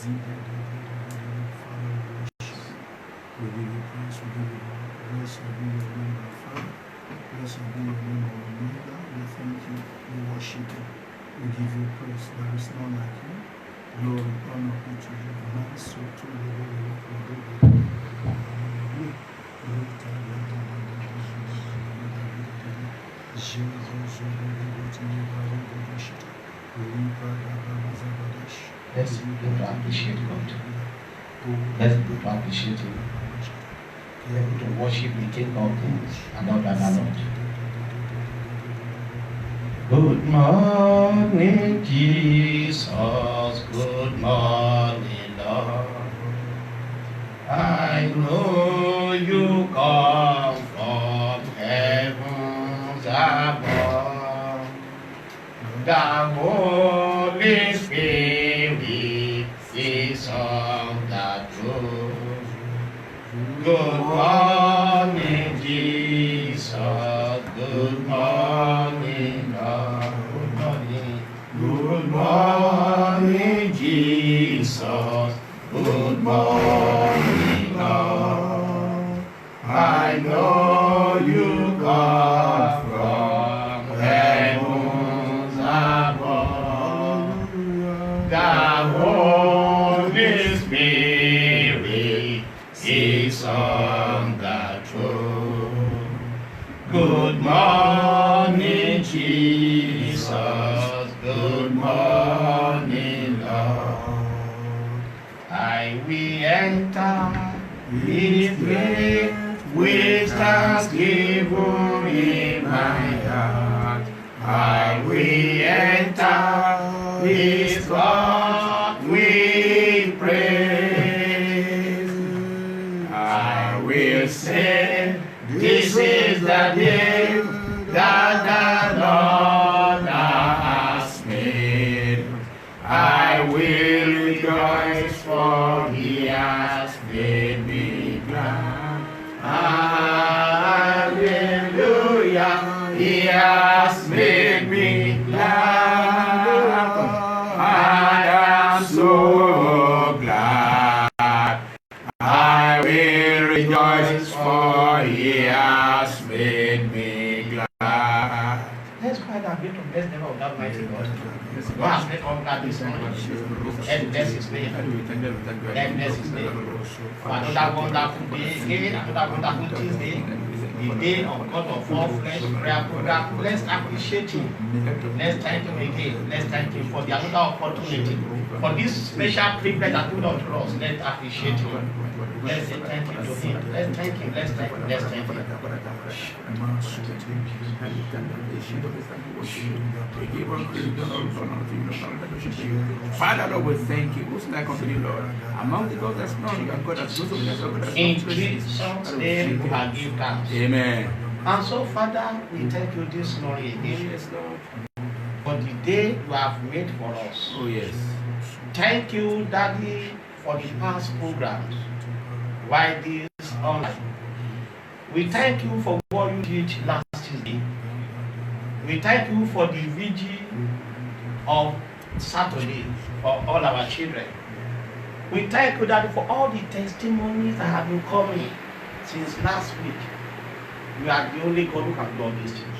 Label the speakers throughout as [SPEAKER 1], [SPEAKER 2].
[SPEAKER 1] We give you praise, we give you glory. Blessed be your name, our Father. Blessed be your name, our Omega. We thank you, we worship you. We give you praise. There is none like you. Glory, honor be to you. Man, so to
[SPEAKER 2] Let's be able to appreciate God. Let's be able to appreciate Him. Be able to worship the King of Kings and not the Lord. Good morning, Jesus. Good morning, Lord. I know you come from heavens above. The Holy Spirit is on the throne. Good morning, Jesus. Good morning, Lord. Good morning. Good morning, Jesus. Good morning, Lord. I know you come from heavens above. The Holy Spirit is on the throne. Good morning, Jesus. Good morning, Lord. I will enter His gate with thanksgiving in my heart. I will enter His court with praise. I will say, this is the day that the Lord has made. I will rejoice, for He has made me glad. Hallelujah, He has made me glad. I am so glad. I will rejoice, for He has made me glad. Let's cry that great and blessed name of that mighty God. God has made all glad this morning. And bless His name. And bless His name. For another wonderful day again, another wonderful Tuesday. The day of God of all flesh prayer program. Let's appreciate Him. Let's thank Him again. Let's thank Him for the another opportunity. For this special privilege that He done to us. Let's appreciate Him. Let's say thank you to Him. Let's thank Him. Let's thank Him. Let's thank Him.
[SPEAKER 3] Father, Lord, we thank you. Who's like unto you, Lord? Among the gods, there's none. You are God that's good to
[SPEAKER 2] In Jesus' name, we have given thanks.
[SPEAKER 3] Amen.
[SPEAKER 2] And so, Father, we thank you this morning again
[SPEAKER 3] Yes, Lord.
[SPEAKER 2] for the day you have made for us.
[SPEAKER 3] Oh, yes.
[SPEAKER 2] Thank you, Daddy, for the past programs. Why this online? We thank you for what you did last Tuesday. We thank you for the vigil of Saturday for all our children. We thank you, Daddy, for all the testimonies that have been coming since last week. You are the only God who can do all these things.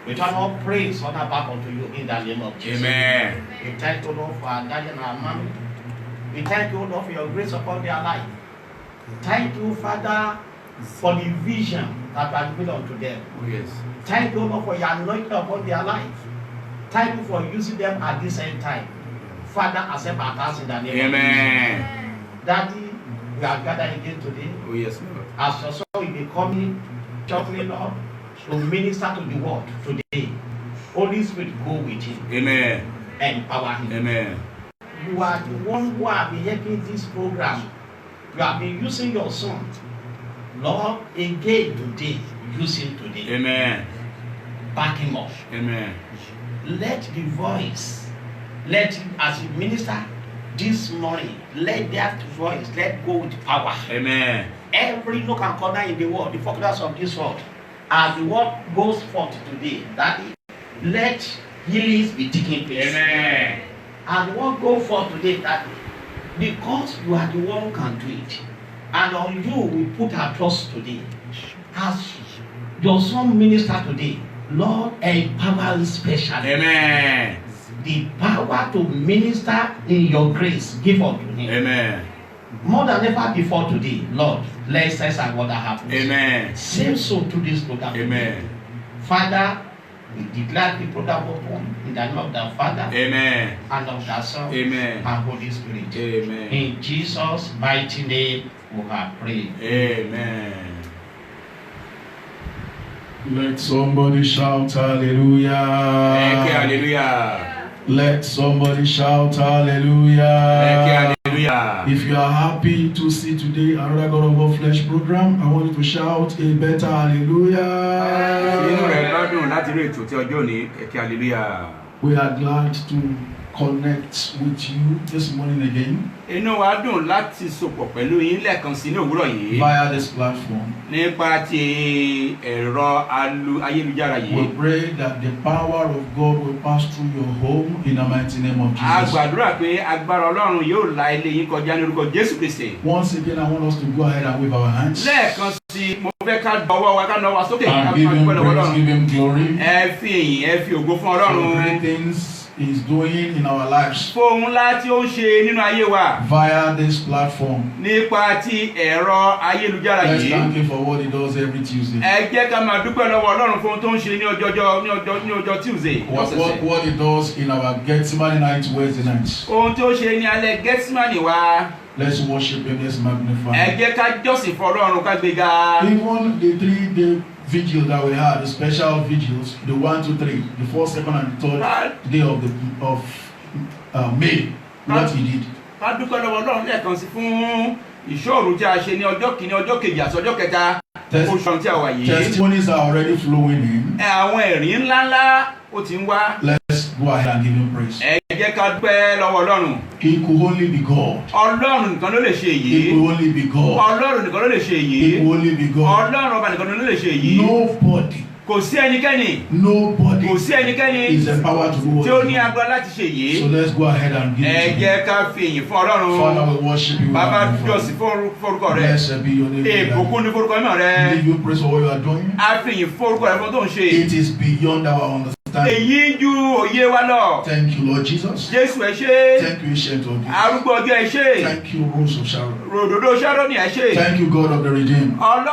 [SPEAKER 2] We turn all praise on our back unto you in the name of Jesus.
[SPEAKER 3] Amen.
[SPEAKER 2] We thank you, Lord, for our daddy and our mommy. We thank you, Lord, for your grace upon their life. Thank you, Father, for the vision that was given unto them.
[SPEAKER 3] Oh, yes.
[SPEAKER 2] Thank you, Lord, for your anointing upon their life. Thank you for using them at this same time. Father, accept our thanks in the name
[SPEAKER 3] Amen.
[SPEAKER 2] of Jesus. Daddy, we are gathered again today.
[SPEAKER 3] Oh, yes, Lord.
[SPEAKER 2] As your son will be coming shortly, Lord, to minister to the world today. Holy Spirit, go with him.
[SPEAKER 3] Amen.
[SPEAKER 2] Empower him.
[SPEAKER 3] Amen.
[SPEAKER 2] You are the one who have been helping this program. You have been using your son. Lord, again today, use him today.
[SPEAKER 3] Amen.
[SPEAKER 2] Back him up.
[SPEAKER 3] Amen.
[SPEAKER 2] Let the voice, let him, as he minister this morning, let that voice, let go with power.
[SPEAKER 3] Amen.
[SPEAKER 2] Every nook and corner in the world, the focus of this world, as the word goes forth today, that let healings be taking place.
[SPEAKER 3] Amen.
[SPEAKER 2] And the word go forth today, that
[SPEAKER 4] because you are the one who can do it. And on you we put our trust today. As your son minister today, Lord, empower him specially.
[SPEAKER 3] Amen.
[SPEAKER 4] The power to minister in your grace, give unto him.
[SPEAKER 3] Amen.
[SPEAKER 4] More than ever before today, Lord, let us and what happens.
[SPEAKER 3] Amen.
[SPEAKER 4] Same so to this program.
[SPEAKER 3] Amen.
[SPEAKER 4] Father, we declare the program open in the name of the Father,
[SPEAKER 3] Amen,
[SPEAKER 4] and of the Son,
[SPEAKER 3] Amen,
[SPEAKER 4] and Holy Spirit.
[SPEAKER 3] Amen.
[SPEAKER 4] In Jesus' mighty name, we have prayed.
[SPEAKER 3] Amen.
[SPEAKER 2] Let somebody shout hallelujah.
[SPEAKER 3] Hallelujah.
[SPEAKER 2] Let somebody shout hallelujah.
[SPEAKER 3] Hallelujah.
[SPEAKER 2] If you are happy to see today another God of all flesh program, I want you to shout a better hallelujah. We are glad to connect with you this morning again
[SPEAKER 3] via
[SPEAKER 2] this platform.
[SPEAKER 3] We
[SPEAKER 2] pray that the power of God will pass through your home in the mighty name of Jesus. Once again, I want us to go ahead and wave our hands and give him praise, give him glory for great things is doing in our lives via this platform. Let's thank him for what he does every Tuesday. What he does in our Gethsemane night, Wednesday nights. Let's worship him, let's magnify him. Even the 3-day vigil that we had, the special vigils, the 1, 2, 3, the 4th, 2nd, and 3rd day of May, what he did. Testimonies are already flowing in. Let's go ahead and give him praise. He could only be God. He could only be God. He could only be God. Nobody is empowered to do what he does. So let's go ahead and give it to him. Father, we worship you. Blessed be your name. Give you praise for what you are doing. It is beyond our understanding. Thank you, Lord Jesus. Thank you, Ancient of Days. Thank you, Rose of Sharon. Thank you, God of the Redeemed. God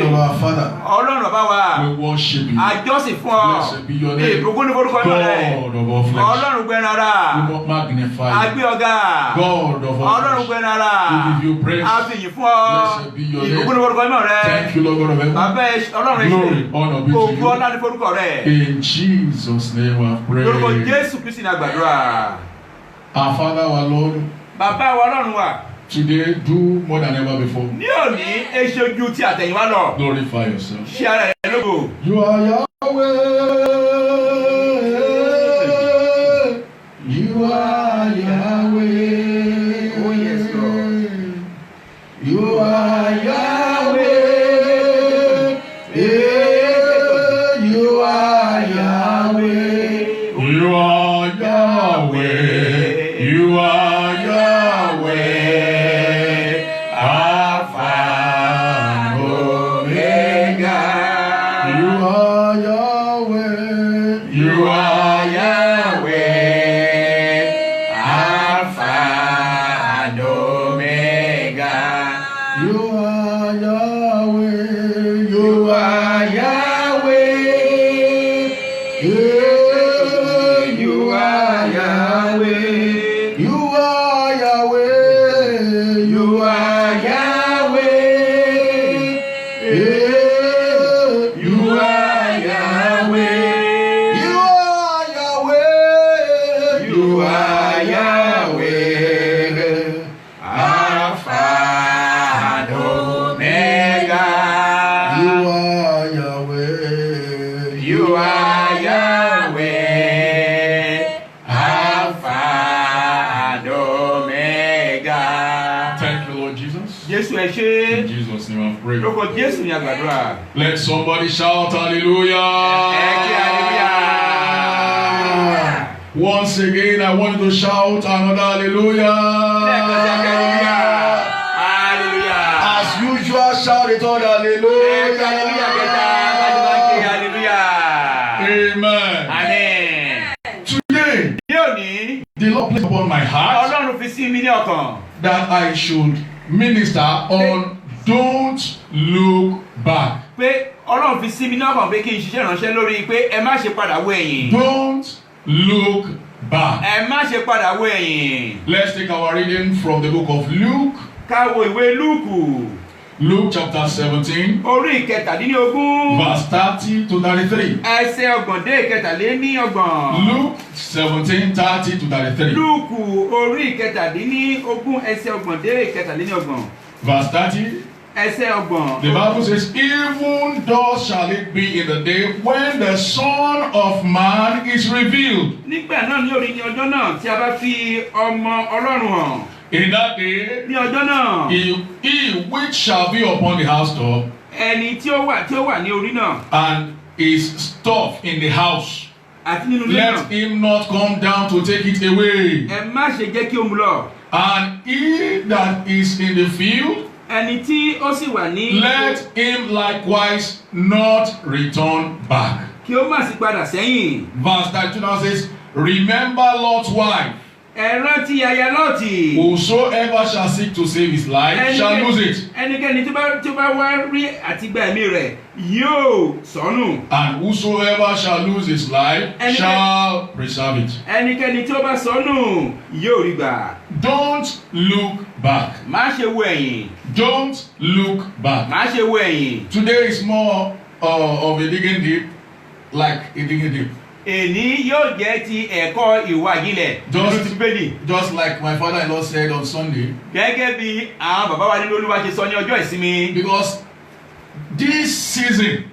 [SPEAKER 2] of our Father. We worship you. Blessed be your name. God of all flesh. We magnify you. God of all flesh. We give you praise. Blessed be your name. Thank you, Lord God of heaven. Glory, honor be to you. In Jesus' name we pray. Our Father, our Lord, today do more than ever before. Glorify yourself. You are Yahweh. You are Yahweh.
[SPEAKER 3] Oh yes, Lord.
[SPEAKER 2] You are Yahweh. You are Yahweh. You are Yahweh. You are Yahweh. Alpha and Omega. You are Yahweh. You are Yahweh. Alpha and Omega. You are Yahweh. You are Yahweh. You are Yahweh. You are Yahweh. You are Yahweh. You are Yahweh. You are Yahweh. You are Yahweh. Alpha and Omega. You are Yahweh. You are Yahweh. Alpha and Omega. Thank you, Lord Jesus. In Jesus' name I pray. Let somebody shout hallelujah. Once again, I want you to shout another hallelujah.
[SPEAKER 3] Hallelujah.
[SPEAKER 2] As usual, shout it all hallelujah. Amen.
[SPEAKER 3] Amen.
[SPEAKER 2] Today, the Lord placed upon my heart that I should minister on don't look back. Don't look back. Let's take our reading from the book of Luke. Luke chapter 17, verse 30 to 33. Luke 17, 30 to 33. Verse 30. The Bible says, even thus shall it be in the day when the Son of Man is revealed. In that day, he which shall be upon the housetop and is stuff in the house, let him not come down to take it away. And he that is in the field, let him likewise not return back. Verse 32 now says, remember Lot's wife. Whosoever shall seek to save his life shall lose it. And whosoever shall lose his life shall preserve it. Don't look back. Don't look back. Today is more of a digging deep, like a digging deep. Just like my father-in-law said on Sunday. Because this season,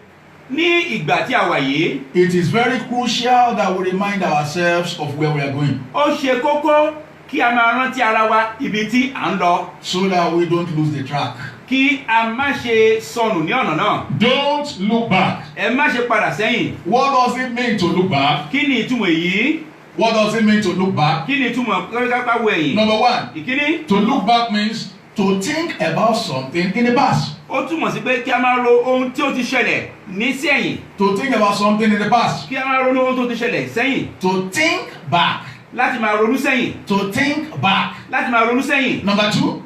[SPEAKER 2] it is very crucial that we remind ourselves of where we are going. So that we don't lose the track. Don't look back. What does it mean to look back? What does it mean to look back? Number one, to look back means to think about something in the past. To think about something in the past. To think back. To think back. Number two,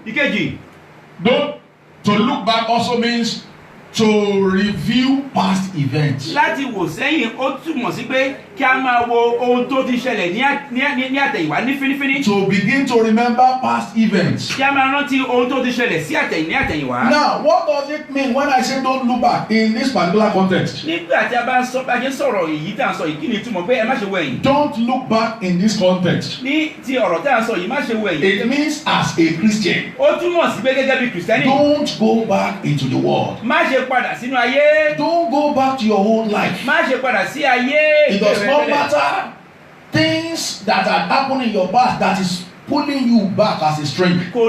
[SPEAKER 2] to look back also means to review past events. To begin to remember past events. Now, what does it mean when I say don't look back in this particular context? Don't look back in this context. It means as a Christian, don't go back into the world. Don't go back to your old life. It does not matter things that are happening in your past that is pulling you back as a stranger. It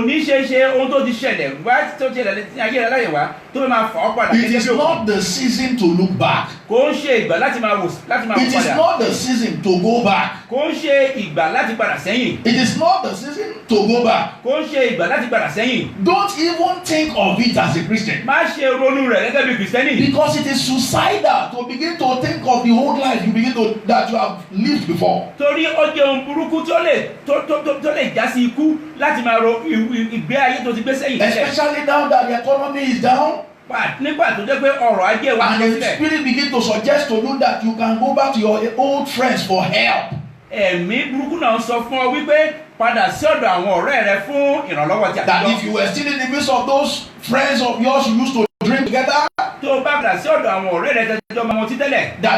[SPEAKER 2] is not the season to look back. It is not the season to go back. It is not the season to go back. Don't even think of it as a Christian. Because it is suicidal to begin to think of the old life that you have lived before. Especially now that the economy is down. And the spirit begin to suggest to you that you can go back to your old friends for help. That if you were still in the midst of those friends of yours you used to drink together, that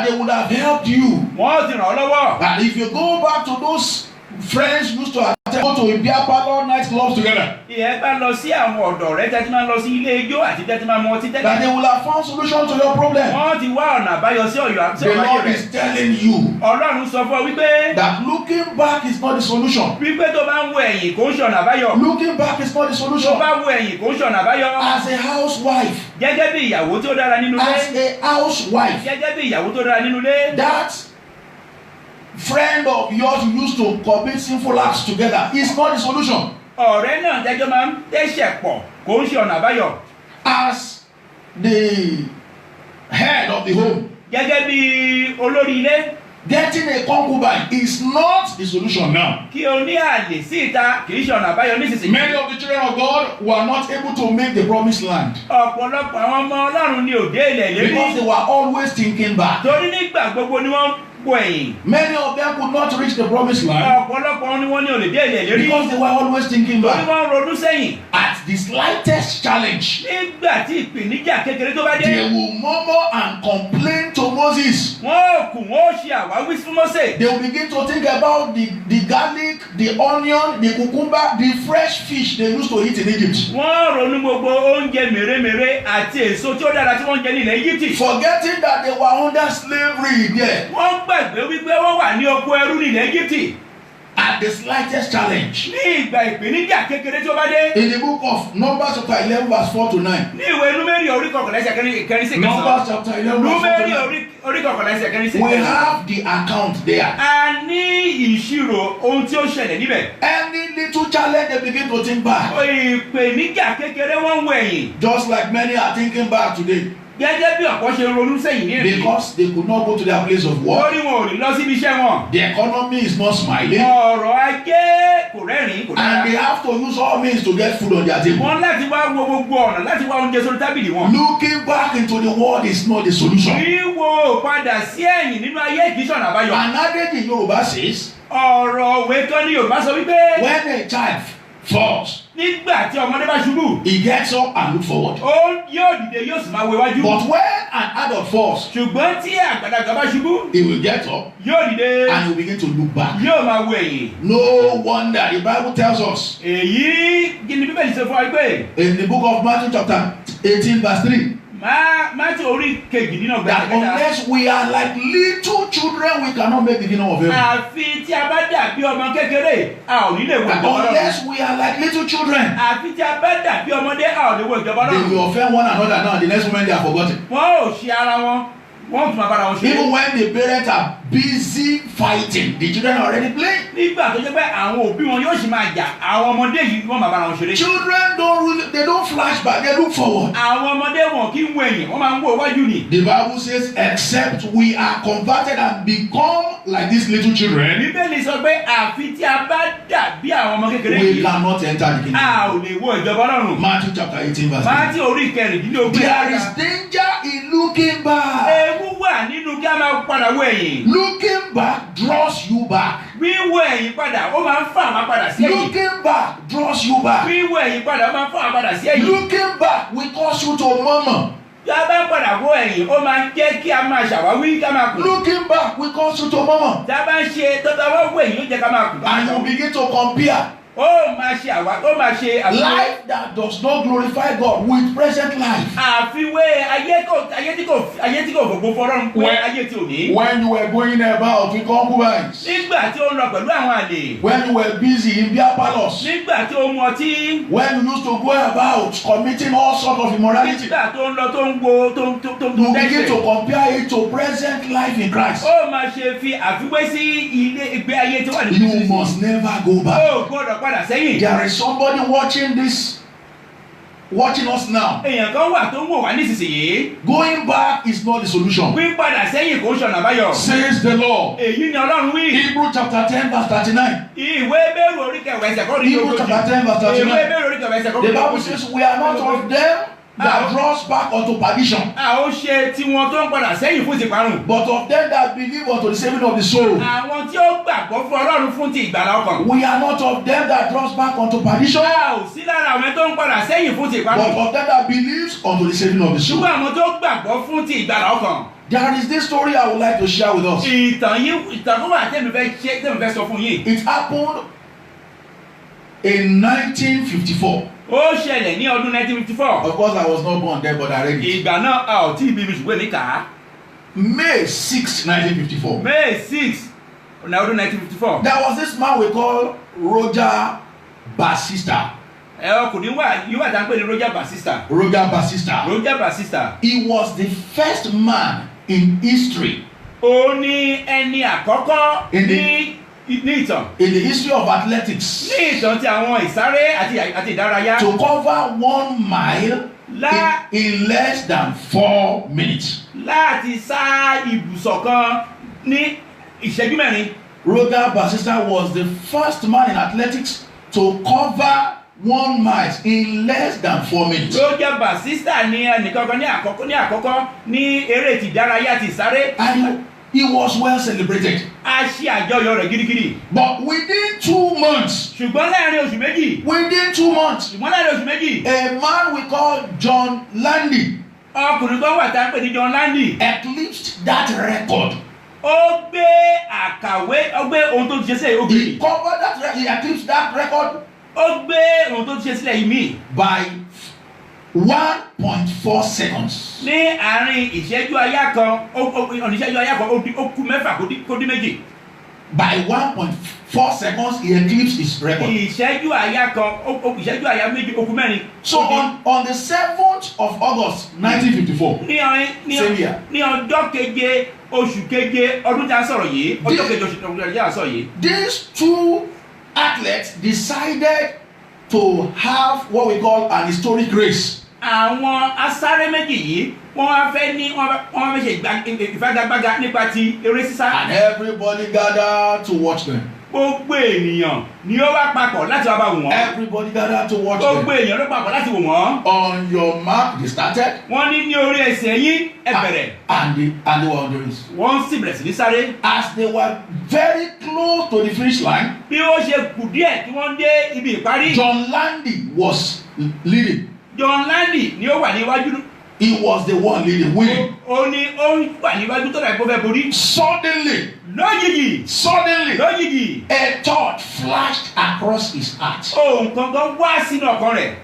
[SPEAKER 2] they would have helped you. That if you go back to those friends used to go to beer parlor night clubs together, that they will have found solution to your problem. The Lord is telling you that looking back is not the solution. Looking back is not the solution. As a housewife, that friend of yours you used to commit sinful acts together is not the solution.
[SPEAKER 3] Ọ̀rẹ́ náà jẹ́jọ́ máa ń tẹ́ṣẹ̀ pọ̀ kò ń ṣe ọ̀nà àbáyọ.
[SPEAKER 2] As the head of the home,
[SPEAKER 3] Gẹ́gẹ́ bí olórí ilé,
[SPEAKER 2] getting a concubine is not the solution now.
[SPEAKER 3] kí o ní àlè sí ìta kì í ṣe ọ̀nà àbáyọ nísinsìnyí.
[SPEAKER 2] Many of the children of God were not able to make the promised land
[SPEAKER 3] Ọ̀pọ̀lọpọ̀ àwọn ọmọ Ọlọ́run ni òde ilẹ̀
[SPEAKER 2] because
[SPEAKER 3] lérí.
[SPEAKER 2] they were always thinking back.
[SPEAKER 3] Torí nígbà gbogbo ni wọ́n po ẹ̀yìn.
[SPEAKER 2] Many of them could not reach the promised land
[SPEAKER 3] Ọ̀pọ̀lọpọ̀ ni wọ́n ní òde ilẹ̀ lérí.
[SPEAKER 2] because they were always thinking
[SPEAKER 3] Torí
[SPEAKER 2] back.
[SPEAKER 3] wọ́n ronú sẹ́yìn.
[SPEAKER 2] At the slightest challenge,
[SPEAKER 3] Nígbà tí ìpèníjà kékeré tó bá dé,
[SPEAKER 2] they will murmur and complain to Moses.
[SPEAKER 3] wọ́n ò kù wọ́n ó ṣe àwáwí fún Mósè.
[SPEAKER 2] They will begin to think about the garlic, the onion, the cucumber, the fresh fish they used to eat in Egypt.
[SPEAKER 3] Wọ́n ronú gbogbo oúnjẹ mèremère àti èso tí ó dára tí wọ́n ń jẹ ní ilẹ̀ Íjíbítì.
[SPEAKER 2] Forgetting that they were under slavery there.
[SPEAKER 3] Wọ́n gbàgbé wípé wọ́n wà ní oko ẹrú ní ilẹ̀ Íjíbítì.
[SPEAKER 2] At the slightest challenge.
[SPEAKER 3] Ní ìgbà ìpèníjà kékeré tí ó bá dé.
[SPEAKER 2] In the book of Numbers chapter 11 verse 4 to 9.
[SPEAKER 3] Ní ìwé Númérì orí kọkànlá ẹsẹ̀ kẹrin sí
[SPEAKER 2] Numbers
[SPEAKER 3] kẹsàn-án.
[SPEAKER 2] chapter 11 verse 4 to
[SPEAKER 3] Númérì
[SPEAKER 2] 9.
[SPEAKER 3] orí kọkànlá ẹsẹ̀ kẹrin sí
[SPEAKER 2] We
[SPEAKER 3] kẹsàn-án.
[SPEAKER 2] have the account there.
[SPEAKER 3] A ní ìṣirò ohun tí ó ṣẹlẹ̀ níbẹ̀.
[SPEAKER 2] Any little challenge they begin to think back.
[SPEAKER 3] Ìpèníjà kékeré wọ́n ń wo ẹ̀yìn.
[SPEAKER 2] Just like many are thinking back today.
[SPEAKER 3] Gẹ́gẹ́ bí ọ̀pọ̀ ṣe ronú sẹ́yìn ní èyí.
[SPEAKER 2] Because they could not go to their place of work.
[SPEAKER 3] Lórí wọn ò ní lọ síbi iṣẹ́ wọn.
[SPEAKER 2] The economy is not smiling.
[SPEAKER 3] Ọ̀rọ̀ ajé kò rẹ́rìn-ín kò
[SPEAKER 2] And they
[SPEAKER 3] dára.
[SPEAKER 2] have to use all means to get food on their table.
[SPEAKER 3] Wọ́n láti wá wo gbogbo ọ̀nà láti wá oúnjẹ sórí tábìlì wọn.
[SPEAKER 2] Looking back into the world is not the solution.
[SPEAKER 3] Wíwo padà sí ẹ̀yìn nínú ayé kì í ṣọ̀nà àbáyọ.
[SPEAKER 2] An adage in Yoruba says,
[SPEAKER 3] Ọ̀rọ̀ òwe kan ní Yorùbá sọ wípé
[SPEAKER 2] when a child falls,
[SPEAKER 3] nígbà tí ọmọdé bá ṣubú,
[SPEAKER 2] he gets up and looks forward.
[SPEAKER 3] ó yóò dìde yóò sì máa wo iwájú.
[SPEAKER 2] But when an adult falls,
[SPEAKER 3] Ṣùgbọ́n tí àgbàlagbà bá ṣubú,
[SPEAKER 2] he will get up
[SPEAKER 3] yóò dìde
[SPEAKER 2] and he will begin to look back.
[SPEAKER 3] yóò máa wo ẹ̀yìn.
[SPEAKER 2] No wonder the Bible tells us
[SPEAKER 3] Èyí kí ni Bíbélì sọ fún wa pé
[SPEAKER 2] in the book of Matthew chapter 18 verse 3
[SPEAKER 3] Mátíù orí kejìdínlọ́gbọ̀n
[SPEAKER 2] that unless we are like little children, we cannot make the kingdom of heaven.
[SPEAKER 3] àfi tí a bá dàbí ọmọ kékeré a ò ní lè wo
[SPEAKER 2] That
[SPEAKER 3] ìjọba Ọlọ́run.
[SPEAKER 2] unless we are like little children,
[SPEAKER 3] Àfi tí a bá dàbí ọmọdé a ò lè wo ìjọba
[SPEAKER 2] they
[SPEAKER 3] Ọlọ́run.
[SPEAKER 2] will offend one another now. The next moment they are forgotten.
[SPEAKER 3] Wọ́n ò ṣe ara wọn, wọ́n tún máa bára wọn ṣe.
[SPEAKER 2] Even when the parents are busy fighting, the children are already playing.
[SPEAKER 3] Nígbà tó jẹ́ pé àwọn òbí wọn yóò sì máa jà, àwọn ọmọdé yìí wọ́n máa bára wọn ṣeré.
[SPEAKER 2] Children they don't flash back, they look forward.
[SPEAKER 3] Àwọn ọmọdé wọn kì í wo ẹ̀yìn, wọ́n máa ń wo iwájú ni.
[SPEAKER 2] The Bible says, except we are converted and become like these little children,
[SPEAKER 3] Bíbélì sọ pé àfi tí a bá dàbí àwọn ọmọ kékeré
[SPEAKER 2] we
[SPEAKER 3] yìí,
[SPEAKER 2] cannot enter the kingdom.
[SPEAKER 3] a ò lè wo ìjọba Ọlọ́run.
[SPEAKER 2] Matthew chapter 18 verse 3.
[SPEAKER 3] Mátíù orí kẹrìndínlógún.
[SPEAKER 2] There is danger in looking back.
[SPEAKER 3] Ewu wà nínú kí a máa padà wo ẹ̀yìn.
[SPEAKER 2] Looking back draws you back.
[SPEAKER 3] Wíwo ẹ̀yìn padà, ó máa ń fà wá padà sí ẹ̀yìn.
[SPEAKER 2] Looking back draws you back.
[SPEAKER 3] Wíwo ẹ̀yìn padà, ó máa ń fà wá padà sí ẹ̀yìn.
[SPEAKER 2] Looking back will cause you to murmur.
[SPEAKER 3] Bí a bá padà wo ẹ̀yìn, ó máa ń jẹ́ kí a máa ṣàwáwí ká máa kù.
[SPEAKER 2] Looking back will cause you to murmur.
[SPEAKER 3] Tí a bá ń ṣe tọ́ta wá wo ẹ̀yìn, ó jẹ́ ká máa kù.
[SPEAKER 2] And you begin to compare
[SPEAKER 3] Ó máa ṣe ó máa ṣe àfiwé.
[SPEAKER 2] life that does not glorify God with present life.
[SPEAKER 3] Àfiwé ayé tí kò fògbó fọlọ́run pé
[SPEAKER 2] When-
[SPEAKER 3] ayé tí ò ní.
[SPEAKER 2] When you were going about with concubines,
[SPEAKER 3] Nígbà tí ó ń lọ pẹ̀lú àwọn àlè.
[SPEAKER 2] when you were busy in beer palace,
[SPEAKER 3] Nígbà tí ó mu ọtí.
[SPEAKER 2] when you used to go about committing all sorts of immorality,
[SPEAKER 3] Nígbà tó ń lọ tó ń wo tó ń
[SPEAKER 2] you begin to
[SPEAKER 3] dẹ́ṣẹ̀.
[SPEAKER 2] compare it to present life in Christ.
[SPEAKER 3] Ó máa ṣe fi àfiwé sí ilé ìgbé ayé tí wà ní
[SPEAKER 2] You must never go back.
[SPEAKER 3] Ó gbọ́dọ̀ padà sẹ́yìn.
[SPEAKER 2] There is somebody watching us now.
[SPEAKER 3] Èèyàn kan wà tó ń wò wá nísinsìnyí.
[SPEAKER 2] Going back is not the solution.
[SPEAKER 3] Wí padà sẹ́yìn kò ń ṣọ̀nà àbáyọ.
[SPEAKER 2] Says the Lord.
[SPEAKER 3] Èyí ni Ọlọ́run wí.
[SPEAKER 2] Hebrew chapter 10 verse 39.
[SPEAKER 3] Ìwé Hébérù orí kẹwàá ẹsẹ̀ kọ́ ní
[SPEAKER 2] Hebrew chapter 10 verse
[SPEAKER 3] Ìwé
[SPEAKER 2] 39.
[SPEAKER 3] Hébérù orí kẹwàá ẹsẹ̀ kọ́
[SPEAKER 2] The
[SPEAKER 3] ní
[SPEAKER 2] Bible says we are not of them that draws back unto perdition,
[SPEAKER 3] A ó ṣe tiwọn tó ń padà sẹ́yìn fún ti parun.
[SPEAKER 2] but of them that believe unto the saving of the soul.
[SPEAKER 3] Àwọn tí ó gbàgbọ́ fún Ọlọ́run fún ti ìgbàlá ọkàn.
[SPEAKER 2] We are not of them that draws back unto perdition,
[SPEAKER 3] A ò sí lára àwọn tó ń padà sẹ́yìn fún ti
[SPEAKER 2] but
[SPEAKER 3] ìparun.
[SPEAKER 2] of them that believes unto the saving of the soul.
[SPEAKER 3] Ṣùgbọ́n àwọn tó gbàgbọ́ fún ti ìgbàlá ọkàn.
[SPEAKER 2] There is this story I would like to share with us.
[SPEAKER 3] Ìtàn tó wà tẹ́mi fẹ́ sọ fún yín.
[SPEAKER 2] It happened in 1954.
[SPEAKER 3] Ó ṣẹlẹ̀ ní ọdún 1954.
[SPEAKER 2] Of course, I was not born then, but I read it.
[SPEAKER 3] Ìgbà náà a ò tí ì bí mi ṣùgbọ́n ní kà á.
[SPEAKER 2] May 6, 1954.
[SPEAKER 3] May 6 ní ọdún 1954.
[SPEAKER 2] There was this man we call Roger Basista.
[SPEAKER 3] Ọkùnrin yìí wà tá à ń pè ní Roger Basista.
[SPEAKER 2] Roger Basista.
[SPEAKER 3] Roger Basista.
[SPEAKER 2] He was the first man in history
[SPEAKER 3] ó ní ẹni àkọ́kọ́ ní ìtàn.
[SPEAKER 2] In the history of athletics.
[SPEAKER 3] Ní ìtàn tí àwọn ìsáré àti ìdárayá.
[SPEAKER 2] To cover 1 mile in less than 4 minutes.
[SPEAKER 3] Láti sá ibùsọ̀ kan ní ìṣẹ́jú mẹ́rin.
[SPEAKER 2] Roger Bannister was the first man in athletics to cover 1 mile in less than 4 minutes.
[SPEAKER 3] Roger Bannister ní ẹnìkankan ní àkọ́kọ́ ní eré ti ìdárayá ti ìsáré.
[SPEAKER 2] And he was well celebrated.
[SPEAKER 3] A ṣe àjọyọ̀ rẹ̀ gidigidi.
[SPEAKER 2] But within 2 months.
[SPEAKER 3] Ṣùgbọ́n láàrin oṣù méjì.
[SPEAKER 2] Within 2 months.
[SPEAKER 3] Ṣùgbọ́n láàrin oṣù méjì.
[SPEAKER 2] A man we call John Landy.
[SPEAKER 3] Ọkùnrin kan wà tá a pè ní John Landy.
[SPEAKER 2] Eclipsed that record.
[SPEAKER 3] Ó gbé àkàwé, ó gbé ohun tó ti ṣe sílẹ̀ ògbé.
[SPEAKER 2] He covered that record. He eclipsed that record.
[SPEAKER 3] Ó gbé ohun tó ti ṣe sílẹ̀ yìí mì.
[SPEAKER 2] By 1.4 seconds.
[SPEAKER 3] Ní àárín ìṣẹ́jú àyá kan, ìṣẹ́jú àyá kan ó kù mẹ́fà kó dín méjì.
[SPEAKER 2] By 1.4 seconds, he eclipsed his record.
[SPEAKER 3] Ìṣẹ́jú àyá kan, ìṣẹ́jú àyá méjì ó kù mẹ́rin.
[SPEAKER 2] So on the 7th of August 1954.
[SPEAKER 3] Ní ọjọ́ keje oṣù keje ọdún tí a sọ̀rọ̀ yìí. Ọjọ́ keje oṣù tí a sọ̀rọ̀ yìí.
[SPEAKER 2] These two athletes decided to have what we call an historic race.
[SPEAKER 3] Àwọn asáré méjì yìí wọ́n wá fẹ́ ṣe ìfagagbága nípa ti eré sísá.
[SPEAKER 2] And everybody gathered to watch them.
[SPEAKER 3] Gbogbo ènìyàn ni ó wá papọ̀ láti wá bá wò wọ́n.
[SPEAKER 2] Everybody gathered to watch them.
[SPEAKER 3] Gbogbo ènìyàn ló papọ̀ láti wò wọ́n.
[SPEAKER 2] On your mark, they started.
[SPEAKER 3] Wọ́n ní orí ẹsẹ̀ yín ẹ bẹ̀rẹ̀.
[SPEAKER 2] And they were on the race.
[SPEAKER 3] Wọ́n sì bẹ̀rẹ̀ sí ní sáré.
[SPEAKER 2] As they were very close to the finish line.
[SPEAKER 3] Bí ó ṣe kù díẹ̀ tí wọ́n dé ibi ìparí.
[SPEAKER 2] John Landy was leading.
[SPEAKER 3] John Landy ni ó wà níwájú.
[SPEAKER 2] He was the one leading, winning.
[SPEAKER 3] Ó ní ó wà níwájú tó dàgbò fẹ́ borí.
[SPEAKER 2] Suddenly, a thought flashed across his heart.
[SPEAKER 3] Ohun kankan wá sínú ọkàn rẹ̀.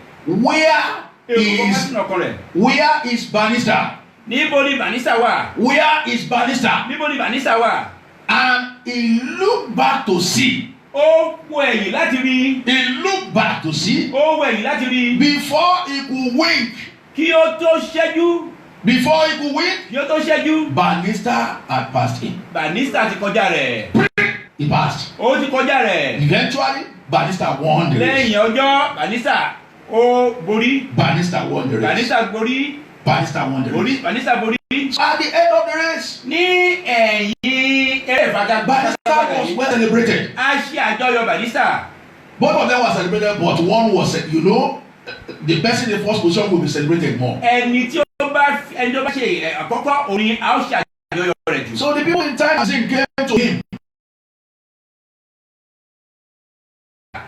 [SPEAKER 2] Where is Bannister?
[SPEAKER 3] Níbo ni Bannister wà?
[SPEAKER 2] Where is Bannister?
[SPEAKER 3] Níbo ni Bannister wà?
[SPEAKER 2] And he looked back to see.
[SPEAKER 3] Ó wo ẹ̀yìn láti rí.
[SPEAKER 2] He looked back to see.
[SPEAKER 3] Ó wo ẹ̀yìn láti rí.
[SPEAKER 2] Before he could wink.
[SPEAKER 3] Kí ó tó ṣẹ́jú.
[SPEAKER 2] Before he could wink.
[SPEAKER 3] Kí ó tó ṣẹ́jú.
[SPEAKER 2] Bannister had passed him.
[SPEAKER 3] Bannister ti kọjá rẹ̀.
[SPEAKER 2] He passed.
[SPEAKER 3] Ó ti kọjá rẹ̀.
[SPEAKER 2] Eventually, Bannister won the race.
[SPEAKER 3] Lẹ́yìn ọjọ́, Bannister ó borí.
[SPEAKER 2] Bannister won the race.
[SPEAKER 3] Bannister borí.
[SPEAKER 2] Bannister won the race.
[SPEAKER 3] Bannister borí.
[SPEAKER 2] At the end of the race.
[SPEAKER 3] Ní ẹ̀yìn eré ìfagagbága.
[SPEAKER 2] Bannister was well celebrated.
[SPEAKER 3] A ṣe àjọyọ̀ Bannister.
[SPEAKER 2] Both of them were celebrated, but one was, the person in the first position will be celebrated more.
[SPEAKER 3] Ẹni tí ó bá ṣe àkọ́kọ́ orin a ó ṣe àjọyọ̀ rẹ̀ jù.
[SPEAKER 2] So the people in Time Magazine came to him.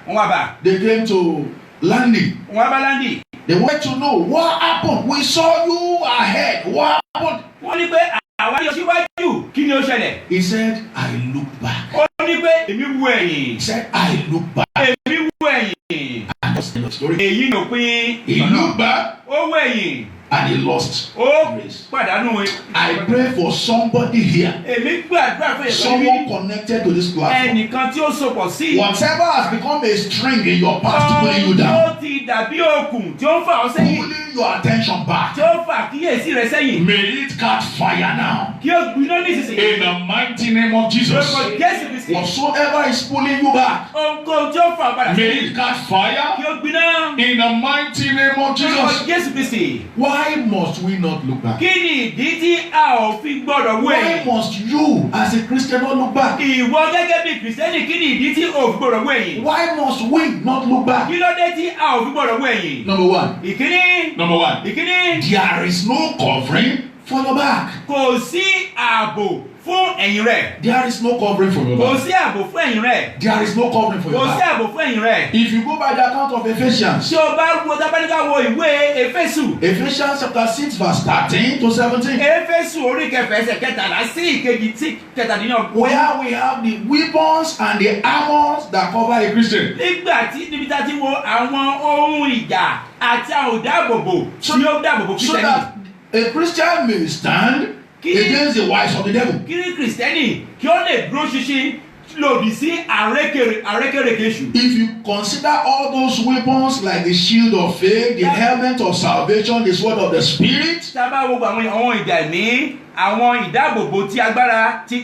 [SPEAKER 3] Wọ́n wá bá.
[SPEAKER 2] They came to Landy.
[SPEAKER 3] Wọ́n wá bá Landy.
[SPEAKER 2] They wanted to know what happened. We saw you ahead. What happened?
[SPEAKER 3] Wọ́n ní pé àwa yọ síwájú. Kí ni ó ṣẹlẹ̀?
[SPEAKER 2] He said, I looked back.
[SPEAKER 3] Ó ní pé èmi wo ẹ̀yìn.
[SPEAKER 2] He said, I looked back.
[SPEAKER 3] Èmi wo ẹ̀yìn.
[SPEAKER 2] And that's the end of the story.
[SPEAKER 3] Èyí ló pín.
[SPEAKER 2] He looked back.
[SPEAKER 3] Ó wo ẹ̀yìn.
[SPEAKER 2] And he lost.
[SPEAKER 3] Ó pàdánù.
[SPEAKER 2] I pray for somebody here.
[SPEAKER 3] Èmi gbàdúrà fún
[SPEAKER 2] Someone connected to this platform.
[SPEAKER 3] Ẹnìkan tí ó sopọ̀ sí.
[SPEAKER 2] Whatever has become a string in your past pulling you down.
[SPEAKER 3] Ó ti dàbí okùn tí ó ń fà ọ́ sẹ́yìn.
[SPEAKER 2] Pulling your attention back.
[SPEAKER 3] Tí ó fà kíyèsí rẹ sẹ́yìn.
[SPEAKER 2] May it catch fire now.
[SPEAKER 3] Kí ó gbiná nísinsìnyí.
[SPEAKER 2] In the mighty name of Jesus.
[SPEAKER 3] Lórúkọ Jésù Kristi.
[SPEAKER 2] Whatsoever is pulling you back.
[SPEAKER 3] Ohunkóhun tí ó fà ọ́ padà
[SPEAKER 2] May
[SPEAKER 3] sẹ́yìn.
[SPEAKER 2] it catch fire.
[SPEAKER 3] Kí ó gbiná.
[SPEAKER 2] In the mighty name of
[SPEAKER 3] Lórúkọ
[SPEAKER 2] Jesus.
[SPEAKER 3] Jésù Kristi.
[SPEAKER 2] Why must we not look back?
[SPEAKER 3] Kí ni ìdí tí a ò fi gbọ́dọ̀ wò
[SPEAKER 2] Why
[SPEAKER 3] ẹ̀yìn?
[SPEAKER 2] must you as a Christian not look back?
[SPEAKER 3] Ìwọ gẹ́gẹ́ bí Kìrìsìtẹ́nì kí ni ìdí tí o ò fi gbọ́dọ̀ wò ẹ̀yìn?
[SPEAKER 2] Why must we not look back?
[SPEAKER 3] Kí ló dé tí a ò fi gbọ́dọ̀ wò ẹ̀yìn?
[SPEAKER 2] Number one.
[SPEAKER 3] Ìkíní.
[SPEAKER 2] There is no covering for your back.
[SPEAKER 3] Kò sí ààbò fún ẹ̀yìn rẹ̀.
[SPEAKER 2] There is no covering for your
[SPEAKER 3] Kò
[SPEAKER 2] back.
[SPEAKER 3] sí ààbò fún ẹ̀yìn rẹ̀.
[SPEAKER 2] There is no covering for
[SPEAKER 3] Kò
[SPEAKER 2] your
[SPEAKER 3] sí
[SPEAKER 2] back.
[SPEAKER 3] ààbò fún ẹ̀yìn rẹ̀.
[SPEAKER 2] If you go by the account of Ephesians.
[SPEAKER 3] Tí o bá wo tábánikà wo ìwé Éfésù.
[SPEAKER 2] Ephesians chapter 6 verse 13 to 17.
[SPEAKER 3] Éfésù orí kẹfà ẹsẹ̀ kẹtàlá sí ìkejì tí kẹtàdínlọ́gbọ̀n.
[SPEAKER 2] Where we have the weapons and the armors that cover a Christian.
[SPEAKER 3] Nígbà tí níbi tá a ti wo àwọn ohun ìjà àti àwọn ìdáàbòbò tí ó dáàbòbò
[SPEAKER 2] So
[SPEAKER 3] Kìrìsìtẹ́nì.
[SPEAKER 2] that a Christian may stand against the wiles of the devil.
[SPEAKER 3] Kí ni Kìrìsìtẹ́nì kí ó lè dúró ṣinṣin lòdì sí àrékèrèké èṣù.
[SPEAKER 2] If you consider all those weapons like the shield of faith, the helmet of salvation, the sword of the spirit,
[SPEAKER 3] Tá a bá wo àwọn ìjà ẹ̀mí àwọn ìdáàbòbò ti agbára ti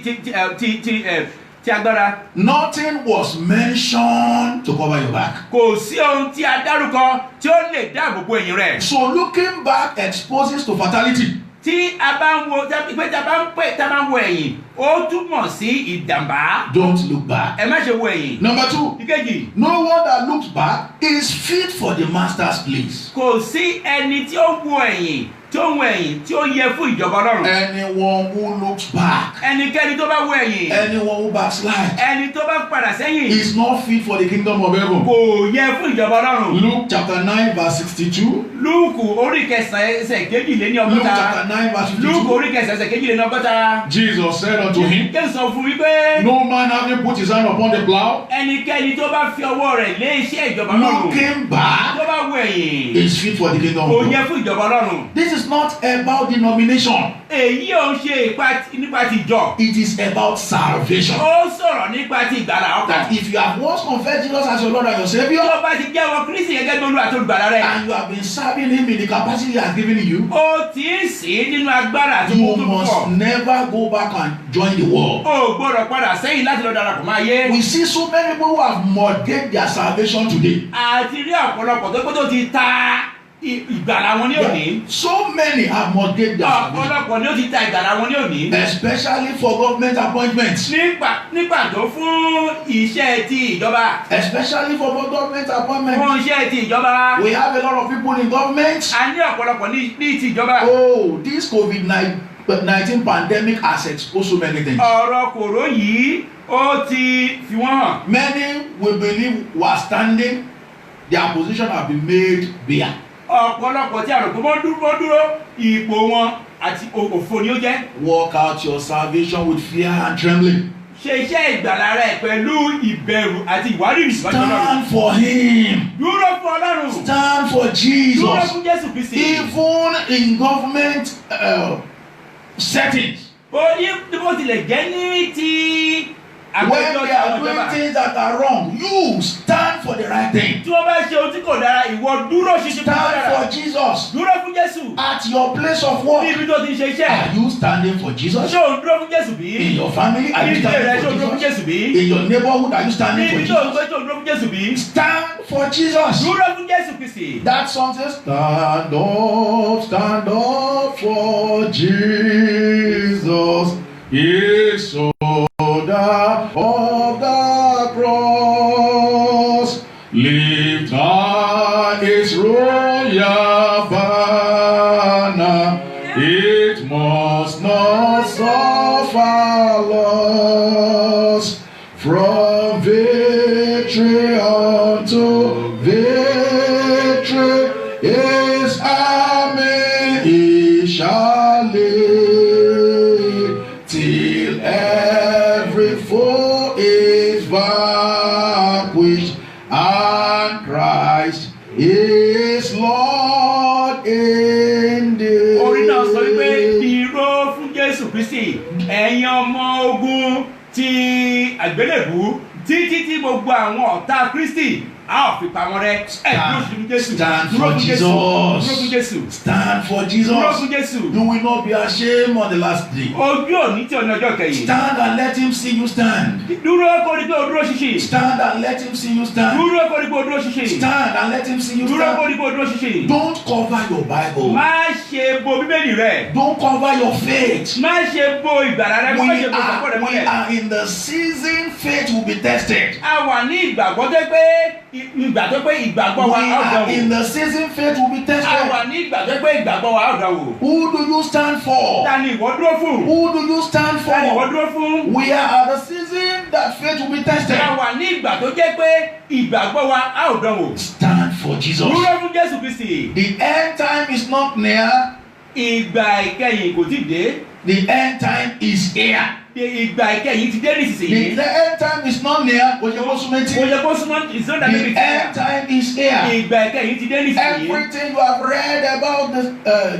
[SPEAKER 3] agbára.
[SPEAKER 2] Nothing was mentioned to cover your back.
[SPEAKER 3] Kò sí ohun tí a dárúkọ tí ó lè dáàbòbò ẹ̀yìn rẹ̀.
[SPEAKER 2] So looking back exposes to fatality.
[SPEAKER 3] Tí a bá ń wo pé tá a bá ń wo ẹ̀yìn, ó túmọ̀ sí ìjàmbá.
[SPEAKER 2] Don't look back.
[SPEAKER 3] Ẹ má ṣe wo ẹ̀yìn.
[SPEAKER 2] Number 2.
[SPEAKER 3] Ìkejì.
[SPEAKER 2] No one that looks back is fit for the master's place.
[SPEAKER 3] Kò sí ẹni tí ó wo ẹ̀yìn tí ó wo ẹ̀yìn tí ó yẹ fún ìjọba Ọlọ́run.
[SPEAKER 2] Anyone who looks back,
[SPEAKER 3] Ẹnikẹ́ni tó bá wo ẹ̀yìn.
[SPEAKER 2] anyone who backslides,
[SPEAKER 3] Ẹni tó bá padà sẹ́yìn.
[SPEAKER 2] is not fit for the kingdom of heaven.
[SPEAKER 3] Kò yẹ fún ìjọba Ọlọ́run.
[SPEAKER 2] Luke chapter 9 verse 62.
[SPEAKER 3] Lúùkù orí kẹsàn-án ẹsẹ̀ kejìléní
[SPEAKER 2] Luke
[SPEAKER 3] ọgọ́ta.
[SPEAKER 2] chapter 9 verse
[SPEAKER 3] Lúùkù
[SPEAKER 2] 52.
[SPEAKER 3] orí kẹsàn-án ẹsẹ̀ kejìléní ọgọ́ta.
[SPEAKER 2] Jesus said unto him,
[SPEAKER 3] Jésù sọ fún wípé
[SPEAKER 2] no man having put his hand upon the plow,
[SPEAKER 3] ẹnikẹ́ni tó bá fi ọwọ́ rẹ̀ lé iṣẹ́ ìjọba Ọlọ́run.
[SPEAKER 2] looking back,
[SPEAKER 3] Tó bá wo ẹ̀yìn.
[SPEAKER 2] is fit for the kingdom
[SPEAKER 3] Kò
[SPEAKER 2] of
[SPEAKER 3] yẹ
[SPEAKER 2] God.
[SPEAKER 3] fún ìjọba Ọlọ́run.
[SPEAKER 2] This is not about denomination.
[SPEAKER 3] Èyí ò ń ṣe nípa ti ìjọ.
[SPEAKER 2] It is about salvation.
[SPEAKER 3] Ó sọ̀rọ̀ nípa ti ìgbàlà ọkàn.
[SPEAKER 2] That if you have once confessed Jesus as your Lord and your Savior,
[SPEAKER 3] Tó bá ti jẹ́wọ́ Kristi gẹ́gẹ́ bí Olúwa àti olùgbàlà rẹ̀.
[SPEAKER 2] and you have been serving Him in the capacity He has given you,
[SPEAKER 3] Ó ti ń sìn nínú agbára àti
[SPEAKER 2] you
[SPEAKER 3] ohun tó
[SPEAKER 2] must
[SPEAKER 3] pọ̀.
[SPEAKER 2] never go back and join the world.
[SPEAKER 3] Ó gbọ́dọ̀ padà sẹ́yìn láti lọ darapọ̀ máa yé.
[SPEAKER 2] We see so many people who have mortgaged their salvation today.
[SPEAKER 3] Àti rí ọ̀pọ̀lọpọ̀ tó pé tó ti ta ìgbàlà wọn ní òní.
[SPEAKER 2] So many have mortgaged their salvation,
[SPEAKER 3] Ọ̀pọ̀lọpọ̀ ni ó ti ta ìgbàlà wọn ní òní.
[SPEAKER 2] especially for government appointments.
[SPEAKER 3] Nígbà tó fún iṣẹ́ ti ìjọba.
[SPEAKER 2] Especially for government appointments.
[SPEAKER 3] Fún iṣẹ́ ti ìjọba.
[SPEAKER 2] We have a lot of people in government.
[SPEAKER 3] A ní ọ̀pọ̀lọpọ̀ ní ti ìjọba.
[SPEAKER 2] Oh, this COVID-19 pandemic has exposed so many things.
[SPEAKER 3] Ọ̀rọ̀ kòró yìí ó ti fi wọ́n hàn.
[SPEAKER 2] Many we believe were standing, their position have been made bare.
[SPEAKER 3] Ọ̀pọ̀lọpọ̀ tí a rò pé wọ́n dúró ipò wọn àti òfò ni ó jẹ́.
[SPEAKER 2] Work out your salvation with fear and trembling.
[SPEAKER 3] Ṣe iṣẹ́ ìgbàlà rẹ̀ pẹ̀lú ìbẹ̀rù àti ìwárìrì síwájú Ọlọ́run.
[SPEAKER 2] Stand for Him.
[SPEAKER 3] Dúró fún Ọlọ́run.
[SPEAKER 2] Stand for
[SPEAKER 3] Dúró
[SPEAKER 2] Jesus.
[SPEAKER 3] fún Jésù Kristi.
[SPEAKER 2] Even in government settings,
[SPEAKER 3] Bó tilẹ̀ jẹ́ ní ti
[SPEAKER 2] when
[SPEAKER 3] àgbẹ̀jọ́
[SPEAKER 2] they are doing things that are wrong, you stand for the right thing.
[SPEAKER 3] tí wọ́n bá ṣe ohun tí kò dára, ìwọ dúró ṣinṣin fún
[SPEAKER 2] Stand
[SPEAKER 3] dára.
[SPEAKER 2] for Jesus.
[SPEAKER 3] Dúró fún Jésù.
[SPEAKER 2] At your place of
[SPEAKER 3] Ní
[SPEAKER 2] work,
[SPEAKER 3] ibi tó ti ń ṣe iṣẹ́.
[SPEAKER 2] are you standing for Jesus?
[SPEAKER 3] Ṣé òun dúró fún Jésù bí?
[SPEAKER 2] In your family, are
[SPEAKER 3] Ní
[SPEAKER 2] you
[SPEAKER 3] ilé rẹ̀ ṣé
[SPEAKER 2] standing
[SPEAKER 3] òun dúró
[SPEAKER 2] for
[SPEAKER 3] fún
[SPEAKER 2] Jesus?
[SPEAKER 3] Jésù bí?
[SPEAKER 2] In your neighborhood, are you
[SPEAKER 3] Ní
[SPEAKER 2] standing for
[SPEAKER 3] ibi tó ń
[SPEAKER 2] Jesus?
[SPEAKER 3] gbé ṣé òun dúró fún Jésù bí?
[SPEAKER 2] Stand for Jesus.
[SPEAKER 3] Dúró fún Jésù Kristi.
[SPEAKER 2] That song says, stand up for Jesus. Yes, shoulder of the cross. Lift high His royal banner. It must not suffer loss. From victory unto victory, His army He shall lead, till every foe is vanquished, and Christ is Lord indeed.
[SPEAKER 3] Orin náà sọ wípé dúró fún Jésù Kristi, ẹ̀yin ọmọ ogun ti àgbélébùú, títí tí gbogbo àwọn ọ̀tá Kristi a ò fi pa wọn rẹ́. Dúró fún Jésù.
[SPEAKER 2] Stand
[SPEAKER 3] Dúró
[SPEAKER 2] for
[SPEAKER 3] fún Jésù.
[SPEAKER 2] Jesus.
[SPEAKER 3] Dúró fún Jésù.
[SPEAKER 2] Stand for
[SPEAKER 3] Dúró
[SPEAKER 2] Jesus.
[SPEAKER 3] fún Jésù.
[SPEAKER 2] You will not be ashamed on the last day.
[SPEAKER 3] Ojú òní tí ọ̀nà ọjọ́ kẹyìn.
[SPEAKER 2] Stand and let Him see you stand.
[SPEAKER 3] Dúró kó rí pé o dúró ṣinṣin.
[SPEAKER 2] Stand and let Him see you stand.
[SPEAKER 3] Dúró kó rí pé o dúró ṣinṣin.
[SPEAKER 2] Stand and let Him see you
[SPEAKER 3] Dúró kó
[SPEAKER 2] stand.
[SPEAKER 3] rí pé o dúró ṣinṣin.
[SPEAKER 2] Don't cover your Bible.
[SPEAKER 3] Má ṣe bo Bíbélì rẹ̀.
[SPEAKER 2] Don't cover your faith.
[SPEAKER 3] Má ṣe bo ìgbàlà rẹ̀. Má ṣe bo ìgbàgbọ́ rẹ̀
[SPEAKER 2] We
[SPEAKER 3] mọ́lẹ̀.
[SPEAKER 2] are in the season faith will be tested.
[SPEAKER 3] A wà ní ìgbàgbọ́ tó pé ìgbàgbọ́
[SPEAKER 2] We
[SPEAKER 3] wa á
[SPEAKER 2] are
[SPEAKER 3] dánwò.
[SPEAKER 2] in the season faith will be
[SPEAKER 3] A
[SPEAKER 2] tested.
[SPEAKER 3] wà ní ìgbàgbọ́ pé ìgbàgbọ́ wa á dánwò.
[SPEAKER 2] Who do you stand for?
[SPEAKER 3] Ta ni ìwọ dúró fún?
[SPEAKER 2] Who do you stand
[SPEAKER 3] Ta ni ìwọ
[SPEAKER 2] for?
[SPEAKER 3] dúró fún?
[SPEAKER 2] We are at the season that faith will be tested.
[SPEAKER 3] A wà ní ìgbà tó jẹ́ pé ìgbàgbọ́ wa á dánwò.
[SPEAKER 2] Stand for Jesus.
[SPEAKER 3] Dúró fún Jésù Kristi.
[SPEAKER 2] The end time is not near.
[SPEAKER 3] Ìgbà ìkẹyìn kò tíì dé.
[SPEAKER 2] The end time is here.
[SPEAKER 3] Ìgbà ìkẹyìn ti dé nísinsìnyí.
[SPEAKER 2] The end time is not near.
[SPEAKER 3] Kò yẹ kó súnmọ́ ìsọ́dà
[SPEAKER 2] The
[SPEAKER 3] níbi
[SPEAKER 2] end time is here.
[SPEAKER 3] Ìgbà ìkẹyìn ti dé nísinsìnyí.
[SPEAKER 2] Everything you have read about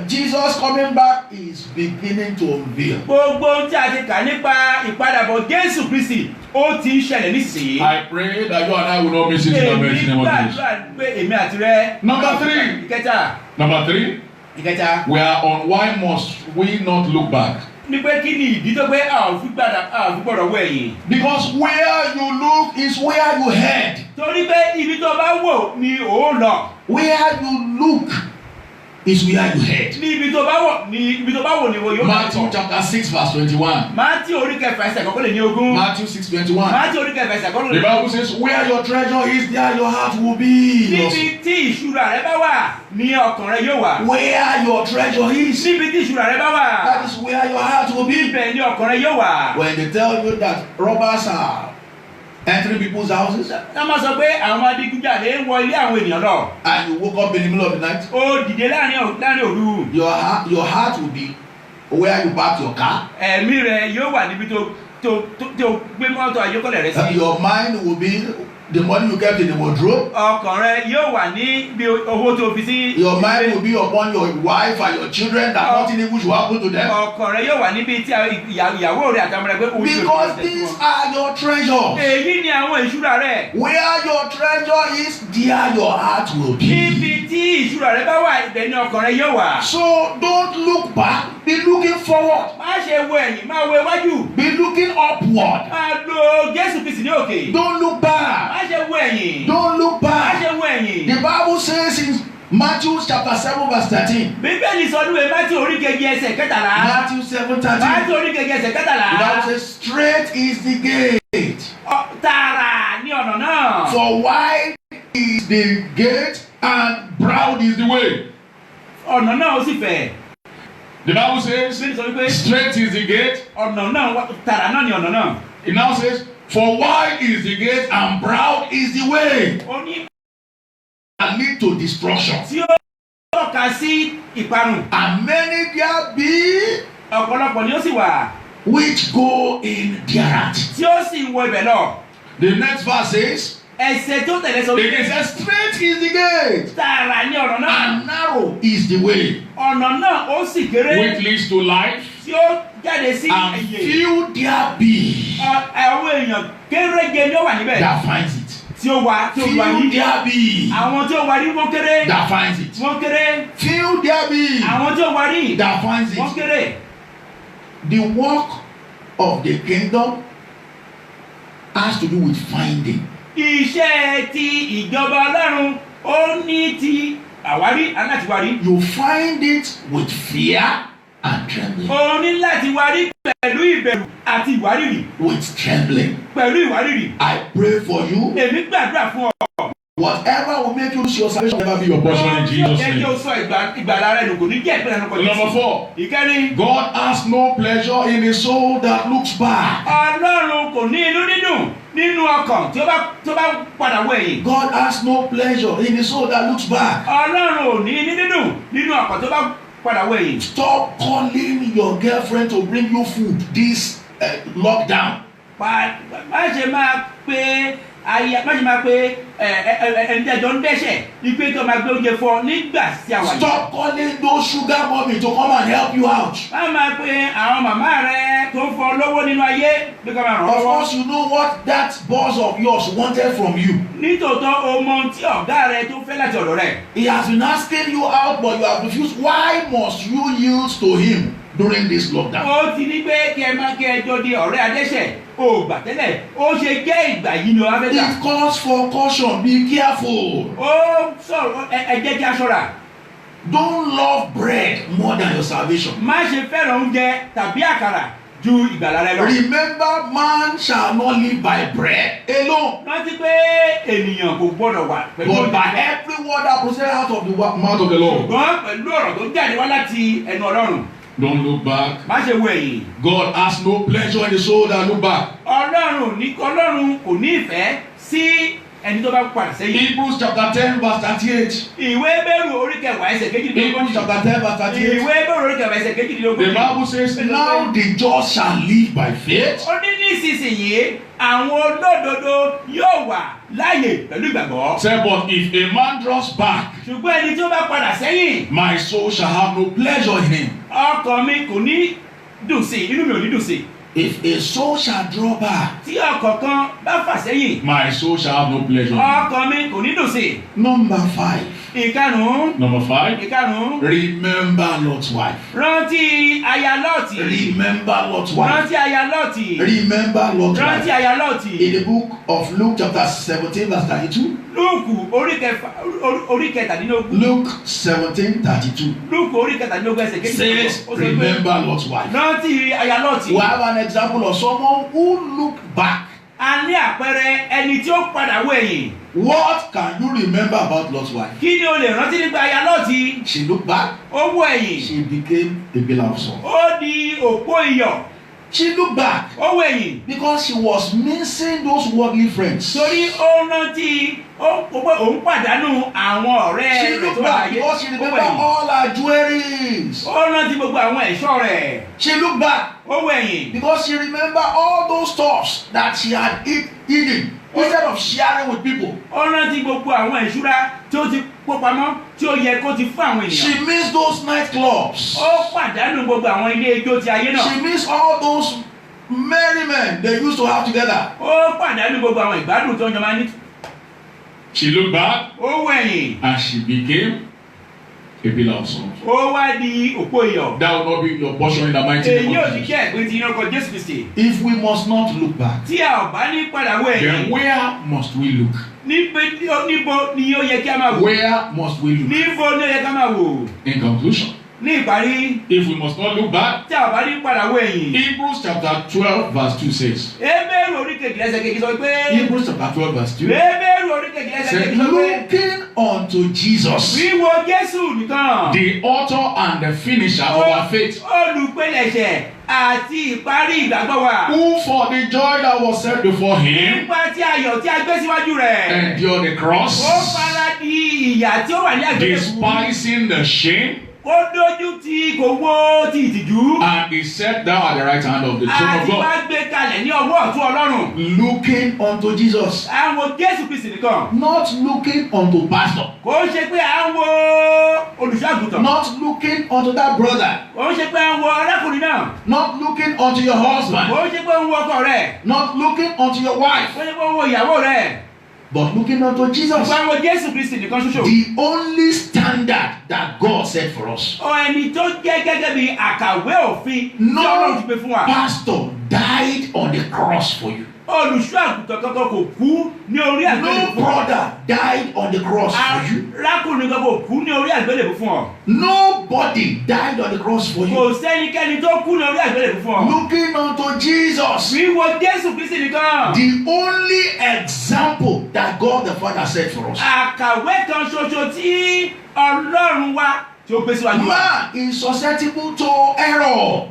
[SPEAKER 2] Jesus coming back is beginning to unveil.
[SPEAKER 3] Gbogbo ohun tí a ti kà nípa ìpadàbọ̀ Jésù Kristi ó ti ń ṣẹlẹ̀ nísinsìnyí.
[SPEAKER 2] I pray that you and I will not miss it in the mighty name of Jesus.
[SPEAKER 3] gbàdúrà pé èmi àti rẹ.
[SPEAKER 2] Number 3.
[SPEAKER 3] Ìkẹta.
[SPEAKER 2] Number 3.
[SPEAKER 3] Ìkẹta.
[SPEAKER 2] We are on why must we not look back.
[SPEAKER 3] ní pé kí ni ìdí tó pé a ò fi gbọ́dọ̀ wọ ẹ̀yìn.
[SPEAKER 2] Because where you look is where you head.
[SPEAKER 3] Torí pé ibi tó bá wò ni ò ń lọ.
[SPEAKER 2] Where you look is where you head.
[SPEAKER 3] Ní ibi tó bá wò ni wo yóò bá
[SPEAKER 2] Matthew
[SPEAKER 3] tọ̀.
[SPEAKER 2] chapter 6 verse 21.
[SPEAKER 3] Mátíù orí kẹfà ẹsẹ̀ kọkànlélógún.
[SPEAKER 2] Matthew 6:21.
[SPEAKER 3] Mátíù orí kẹfà ẹsẹ̀
[SPEAKER 2] The
[SPEAKER 3] kọkànlélógún.
[SPEAKER 2] Bible says, where your treasure is, there your heart will be.
[SPEAKER 3] Níbi tí ìṣúra rẹ bá wà ní ọkàn rẹ yóò wà.
[SPEAKER 2] Where your treasure is,
[SPEAKER 3] Níbi tí ìṣúra rẹ bá wà.
[SPEAKER 2] that is where your heart will be.
[SPEAKER 3] Ibẹ̀ ni ọkàn rẹ yóò wà.
[SPEAKER 2] When they tell you that robbers are entering people's houses,
[SPEAKER 3] Ká máa sọ pé àwọn adigunjalè ń wọ ilé àwọn ènìyàn lọ.
[SPEAKER 2] and you woke up in the middle of the night,
[SPEAKER 3] Ó dìde láàrin òru.
[SPEAKER 2] your heart will be where you park your car.
[SPEAKER 3] Ẹ̀mí rẹ yóò wà níbi tó gbé mọ́tò ayọ́kọ́lẹ̀ rẹ sí.
[SPEAKER 2] Your mind will be the money you kept in the wardrobe.
[SPEAKER 3] Ọkàn rẹ yóò wà ní bí owó tó fi sí.
[SPEAKER 2] Your mind will be upon your wife and your children, that nothing evil should happen to them.
[SPEAKER 3] Ọkàn rẹ yóò wà níbi tí ìyàwó rẹ àtàwọn rẹ pé ojú
[SPEAKER 2] Because these are your treasures.
[SPEAKER 3] èyí ni àwọn ìṣúra rẹ.
[SPEAKER 2] Where your treasure is, there your heart will be.
[SPEAKER 3] Níbi tí ìṣúra rẹ bá wà ibẹ̀ ni ọkàn rẹ yóò wà.
[SPEAKER 2] So don't look back, be looking forward,
[SPEAKER 3] Má ṣe wo ẹ̀yìn, máa wo iwájú.
[SPEAKER 2] be looking upward.
[SPEAKER 3] Máa lo Jésù Kristi ní òkè.
[SPEAKER 2] Don't look back,
[SPEAKER 3] Má ṣe wo ẹ̀yìn.
[SPEAKER 2] don't look
[SPEAKER 3] Má
[SPEAKER 2] back.
[SPEAKER 3] ṣe wo ẹ̀yìn.
[SPEAKER 2] The Bible says in Matthew chapter 7 verse 13.
[SPEAKER 3] Bíbélì sọ níwèé Mátíù orí kejì ẹsẹ̀ kẹtàlá.
[SPEAKER 2] Matthew 7:13.
[SPEAKER 3] Mátíù orí kejì ẹsẹ̀
[SPEAKER 2] The
[SPEAKER 3] kẹtàlá.
[SPEAKER 2] Bible says, straight is the gate.
[SPEAKER 3] Tààrà ní ọ̀nà náà.
[SPEAKER 2] For wide is the gate and broad is the way.
[SPEAKER 3] Ọ̀nà náà ó sì fẹ̀.
[SPEAKER 2] The Bible says,
[SPEAKER 3] Bíbélì sọ wípé
[SPEAKER 2] straight is the gate.
[SPEAKER 3] ọ̀nà náà tààrà náà ní ọ̀nà náà.
[SPEAKER 2] It now says, for wide is the gate and broad is the way
[SPEAKER 3] Ó ní
[SPEAKER 2] that lead to destruction.
[SPEAKER 3] tí ó tọ́ka sí ìparun.
[SPEAKER 2] And many there be
[SPEAKER 3] Ọ̀pọ̀lọpọ̀ ni ó sì wà
[SPEAKER 2] which go in thereat.
[SPEAKER 3] tí ó sì wọ ibẹ̀ lọ.
[SPEAKER 2] The next verse says,
[SPEAKER 3] Ẹsẹ̀ tó tẹ̀lé sọ
[SPEAKER 2] it
[SPEAKER 3] wípé
[SPEAKER 2] says, straight is the gate
[SPEAKER 3] tààrà ní ọ̀nà náà.
[SPEAKER 2] and narrow is the way
[SPEAKER 3] Ọ̀nà náà ó sì kéré
[SPEAKER 2] which leads to life,
[SPEAKER 3] tí ó jáde sí
[SPEAKER 2] and
[SPEAKER 3] ẹ̀yẹ.
[SPEAKER 2] few there be
[SPEAKER 3] Àwọn èèyàn kéréje ni ó wà níbẹ̀
[SPEAKER 2] that finds it.
[SPEAKER 3] tí ó wà
[SPEAKER 2] Few
[SPEAKER 3] rí.
[SPEAKER 2] there be
[SPEAKER 3] Àwọn tí ó wà rí wọ́n kéré.
[SPEAKER 2] that finds it.
[SPEAKER 3] Wọ́n kéré.
[SPEAKER 2] Few there be
[SPEAKER 3] Àwọn tí ó wà rí
[SPEAKER 2] that finds
[SPEAKER 3] wọ́n
[SPEAKER 2] it.
[SPEAKER 3] kéré.
[SPEAKER 2] The work of the kingdom has to do with finding.
[SPEAKER 3] Iṣẹ́ ti ìjọba Ọlọ́run ó ní ti àwárí alátiwárí.
[SPEAKER 2] You find it with fear and trembling.
[SPEAKER 3] O ní láti wárí pẹ̀lú ìbẹ̀rù àti ìwárìrì.
[SPEAKER 2] With trembling.
[SPEAKER 3] Pẹ̀lú ìwárìrì.
[SPEAKER 2] I pray for you.
[SPEAKER 3] Èmi gbàdúrà fún ọ.
[SPEAKER 2] Whatever will make you lose your salvation will never be your portion in Jesus'
[SPEAKER 3] Jẹ́ kí o
[SPEAKER 2] name.
[SPEAKER 3] sọ ìgbàlà rẹ nù kò ní jẹ́ ìpínlẹ̀ nǹkan
[SPEAKER 2] Number 4.
[SPEAKER 3] Ìkẹrin.
[SPEAKER 2] God has no pleasure in a soul that looks back.
[SPEAKER 3] Ọlọ́run kò ní inú dídùn nínú ọkàn tí ó bá padà wọ ẹ̀yìn.
[SPEAKER 2] God has no pleasure in a soul that looks back.
[SPEAKER 3] Ọlọ́run ò ní inú dídùn nínú ọkàn tí ó bá padà wọ ẹ̀yìn.
[SPEAKER 2] Stop calling your girlfriend to bring you food this lockdown.
[SPEAKER 3] Má ṣe máa pé ẹ̀ńtẹ̀jọ́ ń dẹ́ṣẹ̀ ní pé kí o máa gbé oúnjẹ fún ọ nígbà tí a wà yìí.
[SPEAKER 2] Stop calling those sugar mommy to come and help you out.
[SPEAKER 3] Má máa pe àwọn màmá rẹ tó ń fọ lówó nínú ayé bí kò máa ràn
[SPEAKER 2] Of
[SPEAKER 3] lọ́wọ́.
[SPEAKER 2] course, you know what that boss of yours wanted from you.
[SPEAKER 3] Nítòótọ́ o mọ ohun tí ọ̀gá rẹ tó fẹ́ láti ọ̀dọ̀ rẹ̀.
[SPEAKER 2] He has been asking you out, but you have refused. Why must you yield to him during this lockdown?
[SPEAKER 3] Ó ti ní pé kí ẹ máa kí ẹ jọ di ọ̀rẹ́ adẹ́ṣẹ̀. O gbà tẹ́lẹ̀, ó ṣe jẹ́ ìgbà yìí ni o wá fẹ́ gbà.
[SPEAKER 2] It calls for caution. Be careful.
[SPEAKER 3] Ó sọ̀rọ̀ ẹ jẹ́ kí a ṣọ́ra.
[SPEAKER 2] Don't love bread more than your salvation.
[SPEAKER 3] Má ṣe fẹ́ràn oúnjẹ tàbí àkàrà ju ìgbàlà rẹ lọ.
[SPEAKER 2] Remember, man shall not live by bread alone,
[SPEAKER 3] Rántí pé ènìyàn kò gbọ́dọ̀ wà pẹ̀lú
[SPEAKER 2] but by
[SPEAKER 3] oúnjẹ.
[SPEAKER 2] every word that proceeds out of the mouth of the Lord.
[SPEAKER 3] Ṣùgbọ́n pẹ̀lú ọ̀rọ̀ tó jáde wá láti ẹnu Ọlọ́run.
[SPEAKER 2] Don't look back.
[SPEAKER 3] Má ṣe wo ẹ̀yìn.
[SPEAKER 2] God has no pleasure in the soul that look back.
[SPEAKER 3] Ọlọ́run kò ní ìfẹ́ sí ẹni tó bá padà sẹ́yìn.
[SPEAKER 2] Hebrews chapter 10 verse 38.
[SPEAKER 3] Ìwé Hébérù orí kẹwàá ẹsẹ̀ kejìdínlógún.
[SPEAKER 2] Hebrews chapter 10 verse 38.
[SPEAKER 3] Ìwé Hébérù orí kẹwàá ẹsẹ̀ kejìdínlógún.
[SPEAKER 2] The Bible says, now the just shall live by faith.
[SPEAKER 3] Ó ní nísinsìnyí àwọn olódodo yóò wà láàyè pẹ̀lú ìgbàgbọ́.
[SPEAKER 2] Say, but if a man draws back,
[SPEAKER 3] Ṣùgbọ́n ẹni tó bá padà sẹ́yìn,
[SPEAKER 2] my soul shall have no pleasure in him.
[SPEAKER 3] ọkàn mi kò ní dùn sí, inú mi ò ní dùn sí.
[SPEAKER 2] If a soul shall draw back,
[SPEAKER 3] tí ọkàn kan bá fà sẹ́yìn,
[SPEAKER 2] my soul shall have no pleasure.
[SPEAKER 3] ọkàn mi kò ní dùn sí.
[SPEAKER 2] Number 5.
[SPEAKER 3] Ìkarùn-ún.
[SPEAKER 2] Number 5.
[SPEAKER 3] Ìkarùn-ún.
[SPEAKER 2] Remember Lot's wife.
[SPEAKER 3] Rántí aya Lọ́ọ̀tì.
[SPEAKER 2] Remember Lot's wife.
[SPEAKER 3] Rántí aya Lọ́ọ̀tì.
[SPEAKER 2] Remember Lot's
[SPEAKER 3] Rántí
[SPEAKER 2] wife.
[SPEAKER 3] aya Lọ́ọ̀tì.
[SPEAKER 2] In the book of Luke chapter 17 verse 32.
[SPEAKER 3] Lúùkù orí kẹtàdínlógún.
[SPEAKER 2] Luke 17:32
[SPEAKER 3] Lúùkù orí kẹtàdínlógún ẹsẹ̀ kejì.
[SPEAKER 2] says, remember Lot's wife.
[SPEAKER 3] Rántí aya Lọ́ọ̀tì.
[SPEAKER 2] We have an example of someone who looked back.
[SPEAKER 3] A ní àpẹẹrẹ ẹni tí ó padà wọ ẹ̀yìn.
[SPEAKER 2] What can you remember about Lot's wife?
[SPEAKER 3] Kí ni o lè rántí nípa aya Lọ́ọ̀tì?
[SPEAKER 2] She looked back.
[SPEAKER 3] Ó wọ ẹ̀yìn.
[SPEAKER 2] She became a pillar of salt.
[SPEAKER 3] Ó di òpó iyọ̀.
[SPEAKER 2] She looked back
[SPEAKER 3] Ó wọ ẹ̀yìn.
[SPEAKER 2] because she was missing those worldly friends.
[SPEAKER 3] Torí ó rántí òun pàdánù àwọn ọ̀rẹ́
[SPEAKER 2] She
[SPEAKER 3] rẹ̀ tó
[SPEAKER 2] looked
[SPEAKER 3] wà
[SPEAKER 2] back
[SPEAKER 3] láyé.
[SPEAKER 2] because she
[SPEAKER 3] Ó wọ
[SPEAKER 2] remembered
[SPEAKER 3] ẹ̀yìn.
[SPEAKER 2] all her jewelries.
[SPEAKER 3] Ó rántí gbogbo àwọn ẹ̀ṣọ́ rẹ̀.
[SPEAKER 2] She looked back
[SPEAKER 3] Ó wọ ẹ̀yìn.
[SPEAKER 2] because she remembered all those stuffs that she had eaten instead of sharing with people.
[SPEAKER 3] Ó rántí gbogbo àwọn ìṣúra tí ó ti kó pamọ́ tí ó yẹ kó ti fún àwọn ènìyàn.
[SPEAKER 2] She missed those nightclubs.
[SPEAKER 3] Ó pàdánù gbogbo àwọn ilé ijó ti ayé náà.
[SPEAKER 2] She missed all those merry men they used to have together.
[SPEAKER 3] Ó pàdánù gbogbo àwọn ìgbádùn tó ń jọ máa ní.
[SPEAKER 2] She looked back
[SPEAKER 3] Ó wọ ẹ̀yìn.
[SPEAKER 2] and she became a pillar of salt.
[SPEAKER 3] Ó wá di òpó iyọ̀.
[SPEAKER 2] That will not be your portion in the mighty
[SPEAKER 3] Èyí
[SPEAKER 2] name
[SPEAKER 3] ò
[SPEAKER 2] of
[SPEAKER 3] ti
[SPEAKER 2] Jesus.
[SPEAKER 3] jẹ́ ìpín ti iná kan Jésù Kristi.
[SPEAKER 2] If we must not look back,
[SPEAKER 3] Tí a ò bá ní padà wọ
[SPEAKER 2] then
[SPEAKER 3] ẹ̀yìn.
[SPEAKER 2] where must we look?
[SPEAKER 3] Níbo ni ó yẹ kí a máa wò?
[SPEAKER 2] Where must we look?
[SPEAKER 3] Níbo ni ó yẹ ká máa wò?
[SPEAKER 2] In conclusion,
[SPEAKER 3] Ní ìparí,
[SPEAKER 2] if we must not look back,
[SPEAKER 3] tí a ò bá ní padà wọ ẹ̀yìn.
[SPEAKER 2] Hebrews chapter 12 verse 2 says,
[SPEAKER 3] Hébérù orí kejì ẹsẹ̀ kejì sọ pé.
[SPEAKER 2] Hebrews chapter 12 verse 2
[SPEAKER 3] Hébérù orí kejì ẹsẹ̀
[SPEAKER 2] said,
[SPEAKER 3] kejì sọ pé.
[SPEAKER 2] looking unto Jesus,
[SPEAKER 3] Wíwo Jésù nìkan.
[SPEAKER 2] the author and the finisher of our faith,
[SPEAKER 3] Olùpilẹ̀ṣẹ̀ àti ìparí ìgbàgbọ́ wa.
[SPEAKER 2] who for the joy that was set before him
[SPEAKER 3] Nípa tí ayọ̀ tí a gbé síwájú rẹ̀.
[SPEAKER 2] endured the
[SPEAKER 3] Ó
[SPEAKER 2] cross,
[SPEAKER 3] fara di ìyà tí ó wà ní àgbélébùú.
[SPEAKER 2] despising the shame,
[SPEAKER 3] Ó dójú tí kò wó ti ìtìjú.
[SPEAKER 2] and is set down at the right hand of the throne of
[SPEAKER 3] Àti
[SPEAKER 2] God.
[SPEAKER 3] wá gbé kalẹ̀ ní ọwọ́ ọ̀tún Ọlọ́run.
[SPEAKER 2] Looking unto Jesus,
[SPEAKER 3] À ń wo Jésù Kristi nìkan.
[SPEAKER 2] not looking unto pastor,
[SPEAKER 3] Kò ń ṣe pé à ń wo olùṣọ́àgùtàn.
[SPEAKER 2] not looking unto that brother,
[SPEAKER 3] Kò ń ṣe pé à ń wo arákùnrin náà.
[SPEAKER 2] not looking unto your husband,
[SPEAKER 3] Kò ń ṣe pé à ń wo ọkọ rẹ̀.
[SPEAKER 2] not looking unto your wife,
[SPEAKER 3] Kò ń ṣe pé à ń wo ìyàwó rẹ̀.
[SPEAKER 2] but looking unto Jesus,
[SPEAKER 3] Ṣùgbọ́n à ń wo Jésù Kristi nìkan ṣoṣo.
[SPEAKER 2] the only standard that God set for us.
[SPEAKER 3] Ẹni tó jẹ́ gẹ́gẹ́ bí àkàwé òfin tí Ọlọ́run ti gbé fún
[SPEAKER 2] No
[SPEAKER 3] wa.
[SPEAKER 2] pastor died on the cross for you.
[SPEAKER 3] Olùṣọ́ àgùntàn kankan kò kú ní orí àgbélébùú
[SPEAKER 2] No
[SPEAKER 3] fún ọ.
[SPEAKER 2] brother died on the cross for you.
[SPEAKER 3] Arákùnrin kankan kò kú ní orí àgbélébùú fún ọ.
[SPEAKER 2] Nobody died on the cross for
[SPEAKER 3] Kò
[SPEAKER 2] you.
[SPEAKER 3] sẹ́nikẹ́ni tó kú ní orí àgbélébùú fún ọ.
[SPEAKER 2] Looking unto Jesus,
[SPEAKER 3] Wíwo Jésù Kristi nìkan.
[SPEAKER 2] the only example that God the Father set for us.
[SPEAKER 3] Àkàwé kan ṣoṣo tí Ọlọ́run wa tí ó gbé síwájú wa.
[SPEAKER 2] Man is susceptible to error.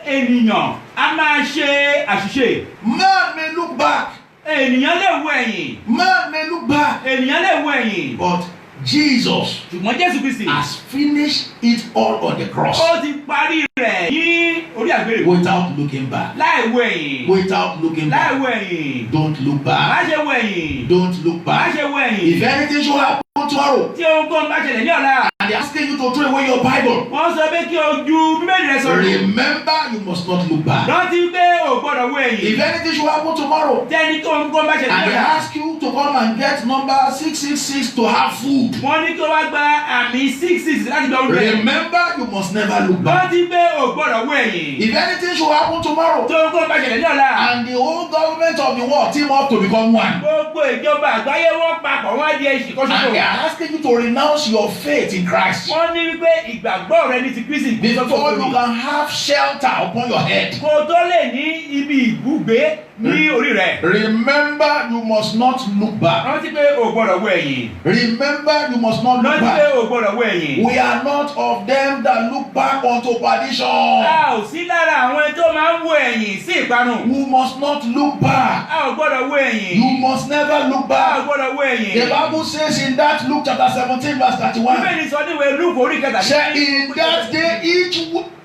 [SPEAKER 3] Ènìyàn a máa ṣe àṣìṣe.
[SPEAKER 2] Man may look back.
[SPEAKER 3] Ènìyàn lè wo ẹ̀yìn.
[SPEAKER 2] Man may look back.
[SPEAKER 3] Ènìyàn lè wo ẹ̀yìn.
[SPEAKER 2] But Jesus
[SPEAKER 3] Ṣùgbọ́n Jésù Kristi.
[SPEAKER 2] has finished it all on the cross
[SPEAKER 3] Ó ti parí rẹ̀ ní orí àgbélébùú.
[SPEAKER 2] without looking back.
[SPEAKER 3] Láì wo ẹ̀yìn.
[SPEAKER 2] Without looking
[SPEAKER 3] Láì
[SPEAKER 2] back.
[SPEAKER 3] wo ẹ̀yìn.
[SPEAKER 2] Don't look
[SPEAKER 3] Má
[SPEAKER 2] back.
[SPEAKER 3] ṣe wo ẹ̀yìn.
[SPEAKER 2] Don't look
[SPEAKER 3] Má
[SPEAKER 2] back.
[SPEAKER 3] ṣe wo
[SPEAKER 2] If
[SPEAKER 3] ẹ̀yìn.
[SPEAKER 2] anything should happen tomorrow
[SPEAKER 3] Tí ohunkóhun bá ṣẹlẹ̀ ní ọ̀la.
[SPEAKER 2] and they're asking you to throw away your Bible,
[SPEAKER 3] Wọ́n sọ pé kí o ju Bíbélì rẹ sọ̀rọ̀.
[SPEAKER 2] remember you must not look back.
[SPEAKER 3] Rántí pé o gbọ́dọ̀ wo ẹ̀yìn.
[SPEAKER 2] If anything should happen tomorrow
[SPEAKER 3] Tẹ́ni tó ohunkóhun bá ṣẹlẹ̀
[SPEAKER 2] and
[SPEAKER 3] ní
[SPEAKER 2] they
[SPEAKER 3] ọ̀la.
[SPEAKER 2] ask you to come and get number 666 to have food,
[SPEAKER 3] Wọ́n ní kí o wá gba àmì 66 láti gba oúnjẹ.
[SPEAKER 2] remember you must never look back.
[SPEAKER 3] Rántí pé o gbọ́dọ̀ wo ẹ̀yìn.
[SPEAKER 2] If anything should happen tomorrow
[SPEAKER 3] Tí ohunkóhun bá ṣẹlẹ̀ ní ọ̀la.
[SPEAKER 2] and the whole government of the world team up to become one,
[SPEAKER 3] Gbogbo ìjọba àgbáyé wọ́n papọ̀ wọ́n á di èsì kan
[SPEAKER 2] and they
[SPEAKER 3] ṣoṣo.
[SPEAKER 2] are asking you to renounce your faith in Christ
[SPEAKER 3] Wọ́n ní wípé ìgbàgbọ́ rẹ ní ti Kristi
[SPEAKER 2] before you can have shelter upon your head.
[SPEAKER 3] kò tó lè ní ibi ìbúgbé ní orí rẹ̀.
[SPEAKER 2] Remember you must not look back.
[SPEAKER 3] Rántí pé o gbọ́dọ̀ wo ẹ̀yìn.
[SPEAKER 2] Remember you must not look
[SPEAKER 3] Rántí pé
[SPEAKER 2] back.
[SPEAKER 3] o gbọ́dọ̀ wo ẹ̀yìn.
[SPEAKER 2] We are not of them that look back unto perdition.
[SPEAKER 3] A ò sí lára àwọn tó máa ń wo ẹ̀yìn sí ìparun.
[SPEAKER 2] You must not look back.
[SPEAKER 3] A ò gbọ́dọ̀ wo ẹ̀yìn.
[SPEAKER 2] You must never look
[SPEAKER 3] A ò
[SPEAKER 2] back.
[SPEAKER 3] gbọ́dọ̀ wo ẹ̀yìn.
[SPEAKER 2] The Bible says in that Luke chapter 17 verse 31,
[SPEAKER 3] Bíbélì sọ níwèé Lúùkù orí kẹtàlélógún.
[SPEAKER 2] say in that day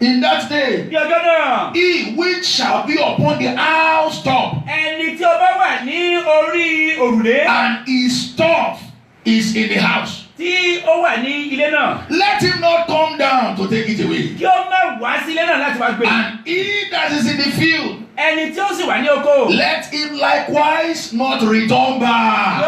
[SPEAKER 2] in that day
[SPEAKER 3] Ní ọjọ́ náà,
[SPEAKER 2] he which shall be upon the housetop
[SPEAKER 3] ẹni tí ó bá wà ní orí òrùlé
[SPEAKER 2] and his stuff is in the house,
[SPEAKER 3] tí ó wà ní ilé náà.
[SPEAKER 2] let him not come down to take it away.
[SPEAKER 3] kí ó má wá sí ilé náà láti wá gbé.
[SPEAKER 2] And he that is in the field,
[SPEAKER 3] ẹni tí ó sì wà ní oko.
[SPEAKER 2] let him likewise not return back.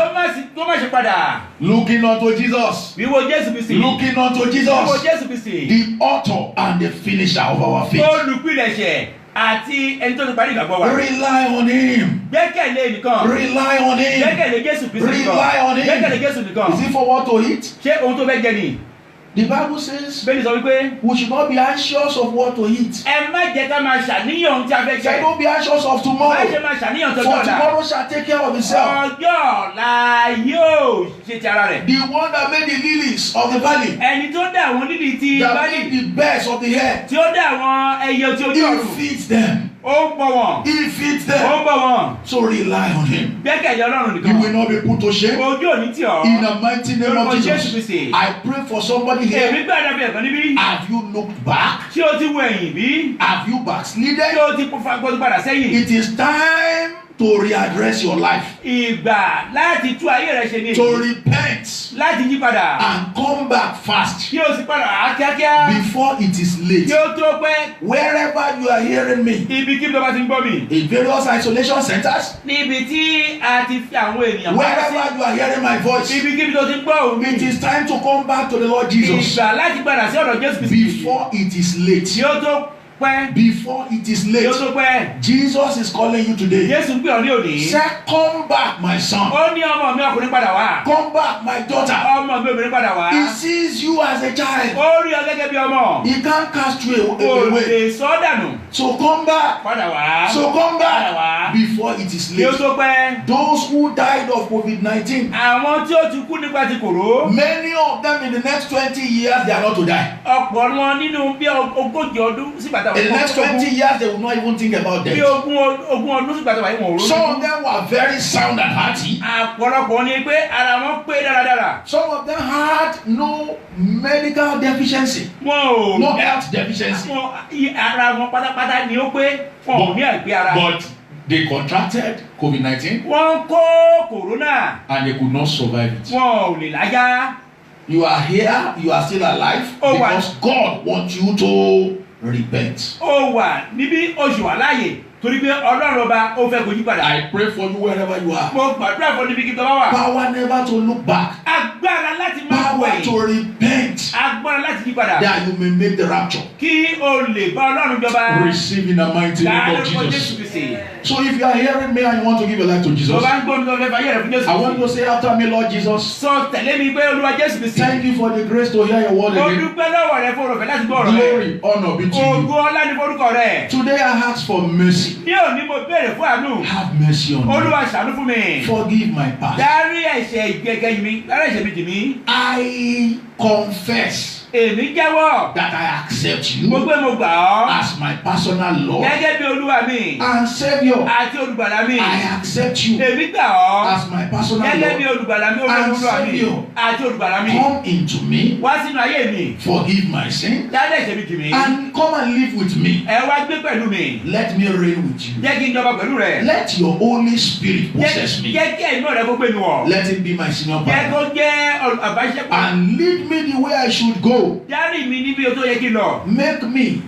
[SPEAKER 3] kó má ṣe padà.
[SPEAKER 2] Looking unto Jesus.
[SPEAKER 3] wíwo Jésù Kristi.
[SPEAKER 2] Looking unto
[SPEAKER 3] wíwo
[SPEAKER 2] Jesus,
[SPEAKER 3] Jésù Kristi.
[SPEAKER 2] the author and the finisher of our faith.
[SPEAKER 3] olùpilẹ̀ṣẹ̀ àti ẹni tó ti parí ìgbàgbọ́ wa.
[SPEAKER 2] Rely on him.
[SPEAKER 3] gbẹ́kẹ̀lé nìkan.
[SPEAKER 2] Rely on him.
[SPEAKER 3] gbẹ́kẹ̀lé Jésù Kristi nìkan.
[SPEAKER 2] Rely on him.
[SPEAKER 3] gbẹ́kẹ̀lé Jésù nìkan.
[SPEAKER 2] Is it for what to eat?
[SPEAKER 3] ṣé ohun tó fẹ́ jẹ ni.
[SPEAKER 2] The Bible says
[SPEAKER 3] bẹ́ẹ̀ni sọ wípé.
[SPEAKER 2] we should not be anxious of what to eat.
[SPEAKER 3] ẹ má jẹ́ ká máa ṣàníyàn ohun tí a fẹ́
[SPEAKER 2] Say
[SPEAKER 3] jẹ.
[SPEAKER 2] don't be anxious of
[SPEAKER 3] má
[SPEAKER 2] tomorrow.
[SPEAKER 3] ṣe máa ṣàníyàn tó
[SPEAKER 2] For
[SPEAKER 3] dọ̀la.
[SPEAKER 2] tomorrow shall take care of itself.
[SPEAKER 3] ọjọ́ ọ̀la yóò ṣe ti ara rẹ̀.
[SPEAKER 2] The one that made the lilies of the valley,
[SPEAKER 3] ẹni tó dá àwọn lílì ti
[SPEAKER 2] that
[SPEAKER 3] báyìí.
[SPEAKER 2] made the birds of the air,
[SPEAKER 3] tí ó dá àwọn ẹyẹ tí ojú
[SPEAKER 2] he
[SPEAKER 3] ọ̀run.
[SPEAKER 2] feeds them.
[SPEAKER 3] ó ń bọ̀ wọ́n.
[SPEAKER 2] He feeds
[SPEAKER 3] ó
[SPEAKER 2] them.
[SPEAKER 3] ń bọ̀ wọ́n.
[SPEAKER 2] So rely on him.
[SPEAKER 3] gbẹ́kẹ̀lé Ọlọ́run
[SPEAKER 2] You will
[SPEAKER 3] nìkan.
[SPEAKER 2] not be put to shame.
[SPEAKER 3] ojú òní tì ọ́.
[SPEAKER 2] In the mighty name of
[SPEAKER 3] Lórúkọ Jésù
[SPEAKER 2] Jesus,
[SPEAKER 3] Kristi.
[SPEAKER 2] I pray for somebody here.
[SPEAKER 3] èmi gbàdá bí ẹ̀kan níbí.
[SPEAKER 2] Have you looked back?
[SPEAKER 3] ṣé o ti wo ẹ̀yìn bí?
[SPEAKER 2] Have you
[SPEAKER 3] ṣé
[SPEAKER 2] backslidden?
[SPEAKER 3] o ti gbọ́dọ̀ padà sẹ́yìn?
[SPEAKER 2] It is time to readdress your life,
[SPEAKER 3] ìgbà láti tú ayé rẹ ṣe ní
[SPEAKER 2] to
[SPEAKER 3] èyí.
[SPEAKER 2] repent
[SPEAKER 3] láti yí padà.
[SPEAKER 2] and come back fast
[SPEAKER 3] kí o sì padà á kíákíá.
[SPEAKER 2] before it is
[SPEAKER 3] kí
[SPEAKER 2] late.
[SPEAKER 3] o tó pẹ́.
[SPEAKER 2] Wherever you are hearing me,
[SPEAKER 3] ibikíbi tó bá ti ń gbọ́ mi.
[SPEAKER 2] in various isolation centers,
[SPEAKER 3] níbi tí a ti fi àwọn ènìyàn
[SPEAKER 2] wherever you are hearing my voice,
[SPEAKER 3] ibikíbi tó ti ń gbọ́ òun mi.
[SPEAKER 2] it is time to come back to the Lord Jesus
[SPEAKER 3] ìgbà láti padà sí ọ̀dọ̀ Jésù Kristi.
[SPEAKER 2] before it is late.
[SPEAKER 3] kí o tó pẹ́.
[SPEAKER 2] Before it is
[SPEAKER 3] kí o
[SPEAKER 2] late.
[SPEAKER 3] tó pẹ́.
[SPEAKER 2] Jesus is calling you today.
[SPEAKER 3] Jésù ń pè ọ́ ní òní.
[SPEAKER 2] Say, come back, my son.
[SPEAKER 3] ó ní ọmọ mi ọkùnrin padà wá.
[SPEAKER 2] Come back, my daughter.
[SPEAKER 3] ọmọ mi obìnrin padà wá.
[SPEAKER 2] He sees you as a child.
[SPEAKER 3] ó rí ọ gẹ́gẹ́ bí ọmọ.
[SPEAKER 2] He can't cast you
[SPEAKER 3] kò
[SPEAKER 2] away.
[SPEAKER 3] lè sọ ọ́ dànù.
[SPEAKER 2] So come back.
[SPEAKER 3] padà wá.
[SPEAKER 2] So come
[SPEAKER 3] padà
[SPEAKER 2] back
[SPEAKER 3] wá.
[SPEAKER 2] before it is
[SPEAKER 3] kí o
[SPEAKER 2] late.
[SPEAKER 3] tó pẹ́.
[SPEAKER 2] Those who died of COVID-19,
[SPEAKER 3] àwọn tí ó ti kú nípa ti kòró.
[SPEAKER 2] many of them in the next 20 years, they are not to die.
[SPEAKER 3] ọ̀pọ̀ wọn nínú bí ogójì ọdún sígbà tá a
[SPEAKER 2] In the next 20 years, they will not even think about
[SPEAKER 3] bí
[SPEAKER 2] death.
[SPEAKER 3] ogún ọdún sígbà tá a wà yìí wọ́n ò
[SPEAKER 2] Some
[SPEAKER 3] ronú.
[SPEAKER 2] of them were very sound and hearty.
[SPEAKER 3] àpọ̀lọpọ̀ ni pé ara wọn pé dáradára.
[SPEAKER 2] Some of them had no medical deficiency,
[SPEAKER 3] wọn ò
[SPEAKER 2] no health deficiency.
[SPEAKER 3] ara wọn pátápátá ni ó pé wọn ò ní àìpé ara.
[SPEAKER 2] But they contracted COVID-19
[SPEAKER 3] wọ́n kó kòrónà.
[SPEAKER 2] and they could not survive it.
[SPEAKER 3] wọn ò lè láyà.
[SPEAKER 2] You are here, you are still alive
[SPEAKER 3] Oh, wow.
[SPEAKER 2] because God wants you to repent.
[SPEAKER 3] ó wà níbí oṣù wà láàyè torí pé Ọlọ́run ọba ó fẹ́ kó yí padà.
[SPEAKER 2] I pray for you wherever you are.
[SPEAKER 3] mo gbàdúrà fún níbi kí tó bá wà.
[SPEAKER 2] Power never to look back.
[SPEAKER 3] agbára láti máa
[SPEAKER 2] Power
[SPEAKER 3] wẹ̀.
[SPEAKER 2] to repent
[SPEAKER 3] agbára láti yí padà.
[SPEAKER 2] that you may make the rapture.
[SPEAKER 3] kí o lè bá Ọlọ́run jọba.
[SPEAKER 2] Receive in the mighty name of
[SPEAKER 3] lórúkọ Jésù
[SPEAKER 2] Jesus.
[SPEAKER 3] Kristi.
[SPEAKER 2] So if you are hearing me and you want to give your life to
[SPEAKER 3] tó
[SPEAKER 2] Jesus,
[SPEAKER 3] bá ń gbóhùn tó fẹ́ fàyè rẹ̀ fún Jésù
[SPEAKER 2] I want
[SPEAKER 3] Kristi.
[SPEAKER 2] to say after me, Lord Jesus,
[SPEAKER 3] sọ tẹ̀lé mi pé Olúwa Jésù Kristi.
[SPEAKER 2] thank you for the grace to hear your word
[SPEAKER 3] mo
[SPEAKER 2] again.
[SPEAKER 3] dúpẹ́ lọ́wọ́ rẹ fún òròfẹ́ láti gbọ́ ọ̀rọ̀ rẹ.
[SPEAKER 2] Glory, honor be to you.
[SPEAKER 3] ògo ọlá ní forúkọ rẹ.
[SPEAKER 2] Today I ask for mercy.
[SPEAKER 3] ní òní mo béèrè fún àánú.
[SPEAKER 2] Have mercy on me.
[SPEAKER 3] Olúwa ṣàánú fún mi.
[SPEAKER 2] Forgive my past.
[SPEAKER 3] dárí ẹ̀ṣẹ̀ ìgbẹ́kẹ̀yìn mi dárí ẹ̀ṣẹ̀ mi jì mí.
[SPEAKER 2] I confess
[SPEAKER 3] èmi jẹ́wọ́.
[SPEAKER 2] that I accept
[SPEAKER 3] mo
[SPEAKER 2] you
[SPEAKER 3] gbé mo gbà ọ́.
[SPEAKER 2] as my personal Lord
[SPEAKER 3] gẹ́gẹ́ bí Olúwa mi.
[SPEAKER 2] and Savior.
[SPEAKER 3] àti olùgbàlà mi.
[SPEAKER 2] I accept you
[SPEAKER 3] èmi gbà ọ́.
[SPEAKER 2] as my personal
[SPEAKER 3] gẹ́gẹ́ bí
[SPEAKER 2] Lord.
[SPEAKER 3] olùgbàlà mi
[SPEAKER 2] And
[SPEAKER 3] Olúwa mi.
[SPEAKER 2] Savior.
[SPEAKER 3] àti olùgbàlà mi.
[SPEAKER 2] Come into me,
[SPEAKER 3] wá sínú ayé mi.
[SPEAKER 2] forgive my sin,
[SPEAKER 3] dárí ẹ̀ṣẹ̀ mi jì mí.
[SPEAKER 2] and come and live with me.
[SPEAKER 3] ẹ wá gbé pẹ̀lú mi.
[SPEAKER 2] Let me reign with you.
[SPEAKER 3] jẹ́ kí n jọba pẹ̀lú rẹ.
[SPEAKER 2] Let your Holy Spirit possess me.
[SPEAKER 3] jẹ́ kí ẹ̀mí rẹ kó gbé mi wọ̀.
[SPEAKER 2] Let him be my senior
[SPEAKER 3] jẹ́
[SPEAKER 2] partner.
[SPEAKER 3] kó jẹ́ àbáṣepọ̀.
[SPEAKER 2] And lead me the way I should go.
[SPEAKER 3] dárí mi níbi tó yẹ kí n lọ.
[SPEAKER 2] Make me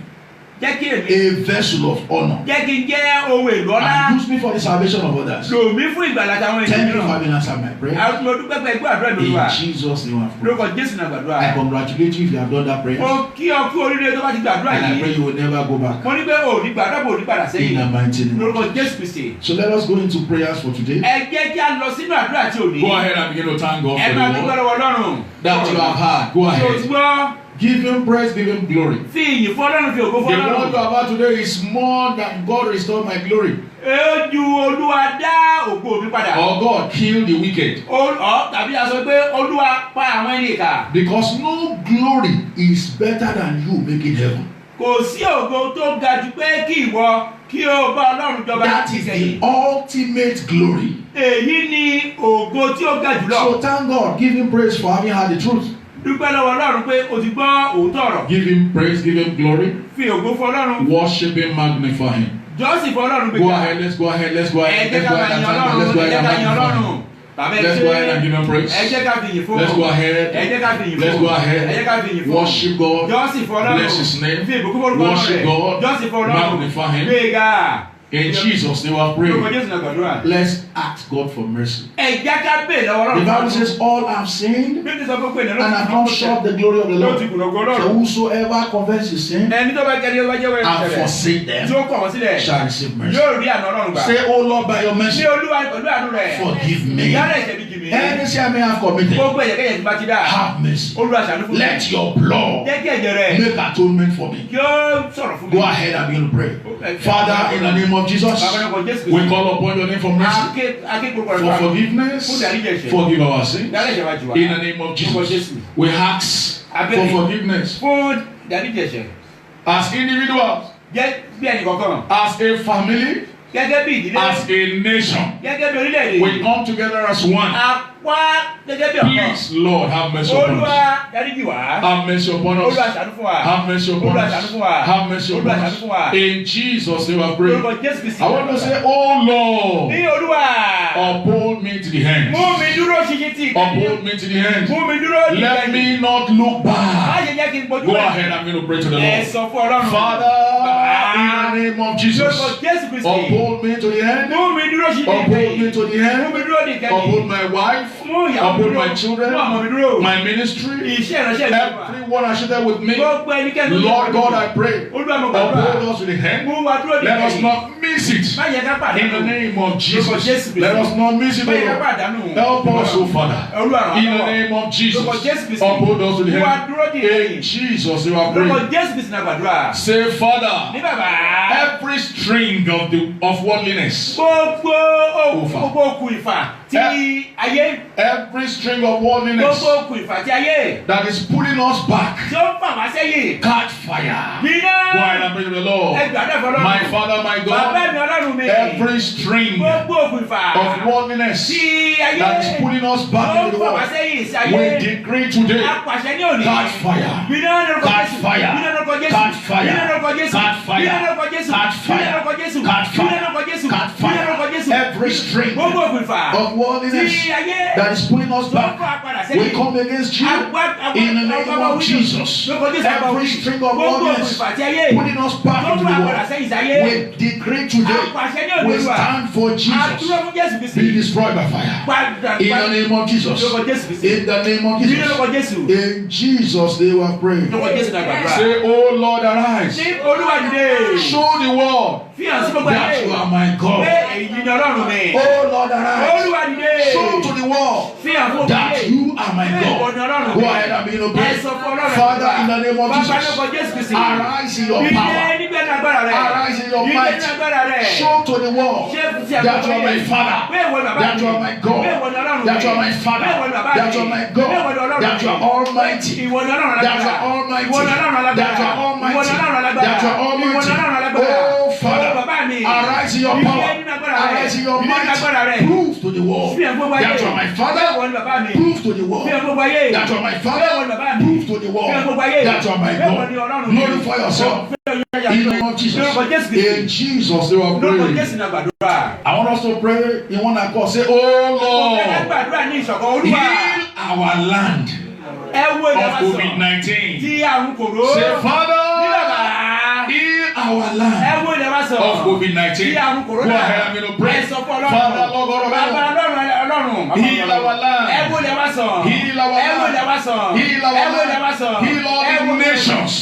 [SPEAKER 3] jẹ́ kí èmi.
[SPEAKER 2] a vessel of honor.
[SPEAKER 3] jẹ́ kí n jẹ́ ohun èlò ọlá.
[SPEAKER 2] And use me for the salvation of others.
[SPEAKER 3] lò mí fún ìgbàlà táwọn
[SPEAKER 2] Thank you for
[SPEAKER 3] ènìyàn.
[SPEAKER 2] having answered my prayer.
[SPEAKER 3] àwọn mo dúpẹ́ pé ẹgbẹ́ àdúrà lórí wa.
[SPEAKER 2] In Jesus' name I pray.
[SPEAKER 3] lórúkọ Jésù náà gbàdúrà.
[SPEAKER 2] I congratulate you if you have done that prayer.
[SPEAKER 3] mo kí ọ kú oríire tó bá ti gbàdúrà
[SPEAKER 2] And I pray
[SPEAKER 3] yìí.
[SPEAKER 2] you will never go back.
[SPEAKER 3] mo ní pé ò ní gbàdúrà bò ní padà
[SPEAKER 2] In the
[SPEAKER 3] sẹ́yìn.
[SPEAKER 2] mighty name.
[SPEAKER 3] lórúkọ Jésù Kristi.
[SPEAKER 2] So let us go into prayers for today.
[SPEAKER 3] ẹ jẹ́ kí a lọ sínú àdúrà tí ò ní.
[SPEAKER 2] Go ahead and begin to thank God
[SPEAKER 3] ẹ
[SPEAKER 2] for
[SPEAKER 3] máa
[SPEAKER 2] the
[SPEAKER 3] dúpẹ́
[SPEAKER 2] word
[SPEAKER 3] lọ́wọ́ Ọlọ́run.
[SPEAKER 2] that you have heard. Go
[SPEAKER 3] tí o ti
[SPEAKER 2] ahead.
[SPEAKER 3] gbọ́.
[SPEAKER 2] Give him praise, give him glory.
[SPEAKER 3] fi ìyìn fún Ọlọ́run fi ògo
[SPEAKER 2] The
[SPEAKER 3] fún
[SPEAKER 2] word you
[SPEAKER 3] Ọlọ́run.
[SPEAKER 2] are about today is more than God restore my glory.
[SPEAKER 3] ó ju Olúwa dá ògo mi padà.
[SPEAKER 2] Or God kill the wicked.
[SPEAKER 3] Tàbí a sọ pé Olúwa pa àwọn ẹni ìkà.
[SPEAKER 2] Because no glory is better than you making heaven.
[SPEAKER 3] kò sí ògo tó ga jù pé kí ìwọ kí o bá Ọlọ́run jọba
[SPEAKER 2] That
[SPEAKER 3] láti
[SPEAKER 2] is the
[SPEAKER 3] ìkẹyìn.
[SPEAKER 2] ultimate glory.
[SPEAKER 3] èyí ni ògo tí ó ga jùlọ.
[SPEAKER 2] So thank God. Give him praise for having heard the truth.
[SPEAKER 3] dúpẹ́ lọ́wọ́ Ọlọ́run pé o ti gbọ́ òótọ́ ọ̀rọ̀.
[SPEAKER 2] Give him praise, give him glory.
[SPEAKER 3] fi ògo fún Ọlọ́run.
[SPEAKER 2] Worship him, magnify him.
[SPEAKER 3] jọ́sìn fún Ọlọ́run
[SPEAKER 2] Go
[SPEAKER 3] gbéga.
[SPEAKER 2] ahead, let's go ahead, let's go
[SPEAKER 3] ẹ
[SPEAKER 2] ahead,
[SPEAKER 3] jẹ́
[SPEAKER 2] let's
[SPEAKER 3] ká
[SPEAKER 2] go
[SPEAKER 3] máa
[SPEAKER 2] ahead and
[SPEAKER 3] yin
[SPEAKER 2] thank God,
[SPEAKER 3] Ọlọ́run
[SPEAKER 2] let's go
[SPEAKER 3] ẹ
[SPEAKER 2] ahead
[SPEAKER 3] jẹ́
[SPEAKER 2] and
[SPEAKER 3] ká yin
[SPEAKER 2] magnify
[SPEAKER 3] Ọlọ́run.
[SPEAKER 2] him. Let's go ahead and give him praise. Let's go ahead. Let's go ahead. Worship God. Bless his name. Worship God. Magnify him. In Jesus' name we have prayed. Let's ask God for mercy. The Bible says, all have sinned and have come short of the glory of the Lord. So whosoever confesses his sin and forsake them shall receive mercy. Say, oh Lord, by your mercy, forgive me. Any sin I may have committed, have mercy. Let your blood make atonement for me. Go ahead and begin to pray. Father, in the name of Jesus, we call upon your name for mercy, for forgiveness. Forgive our sins. In the name of Jesus, we ask for forgiveness as individuals, as a family, as a nation. We come together as one. Please, Lord, have mercy upon us. Have mercy upon us. Have mercy upon us. Have mercy upon us. In Jesus' name I pray. I want to say, oh Lord, uphold me to the end. Uphold me to the end. Let me not look back. Go ahead, I'm going to pray to the Lord. Father, in the name of Jesus, uphold me to the end. Uphold me to the end. Uphold my wife. Uphold my children, my ministry, everyone associated with me. Lord God, I pray, uphold us to the end. Let us not miss it. In the name of Jesus, let us not miss it, Lord. Help us, oh Father. In the name of Jesus, uphold us to the end. In Jesus, you are praying. Say, Father, every string of worldliness, every string of worldliness that is pulling us back, catch fire. Go ahead and pray to the Lord. My Father, my God, every string of worldliness that is pulling us back into the world, we decree today, catch fire. Catch fire. Catch fire. Catch fire. Catch fire. Catch fire. Catch fire. Every string of worldliness that is pulling us back, we come against you in the name of Jesus. Every string of worldliness pulling us back into the world, we decree today, we stand for Jesus be destroyed by fire. In the name of Jesus. In the name of Jesus. In Jesus' name we are praying. Say, oh Lord, arise. Show the world that you are my God. Oh Lord, arise. Show to the world that you are my God. Go ahead and begin to pray. Father, in the name of Jesus, arise in your power. Arise in your might. Show to the world that you are my Father, that you are my God, that you are my Father, that you are my God, that you are almighty, that you are almighty, that you are almighty, that you are almighty. Oh Father, arise in your power, arise in your might. Prove to the world that you are my Father. Prove to the world that you are my Father. Prove to the world that you are my God. Glorify yourself. In the name of Jesus. In Jesus' name I pray. I want us to pray in one accord. Say, oh Lord, heal our land of COVID-19. Say, Father, heal our land of COVID-19. Go ahead and pray. Father, Lord God of heaven, heal our land. Heal our land. Heal our land. Heal all the nations.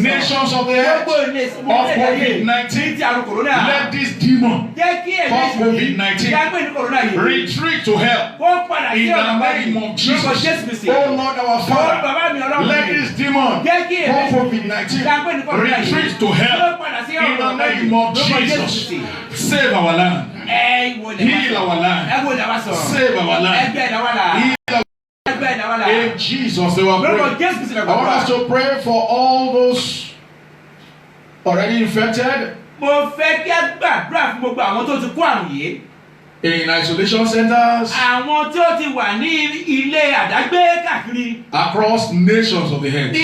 [SPEAKER 2] Nations of the earth of COVID-19. Let this demon of COVID-19 retreat to hell. In the name of Jesus. Oh Lord our Father, let this demon of COVID-19 retreat to hell. In the name of Jesus. Save our land. Heal our land. Save our land. Heal our land. In Jesus' name I pray. I want us to pray for all those already infected. In isolation centers. Across nations of the earth.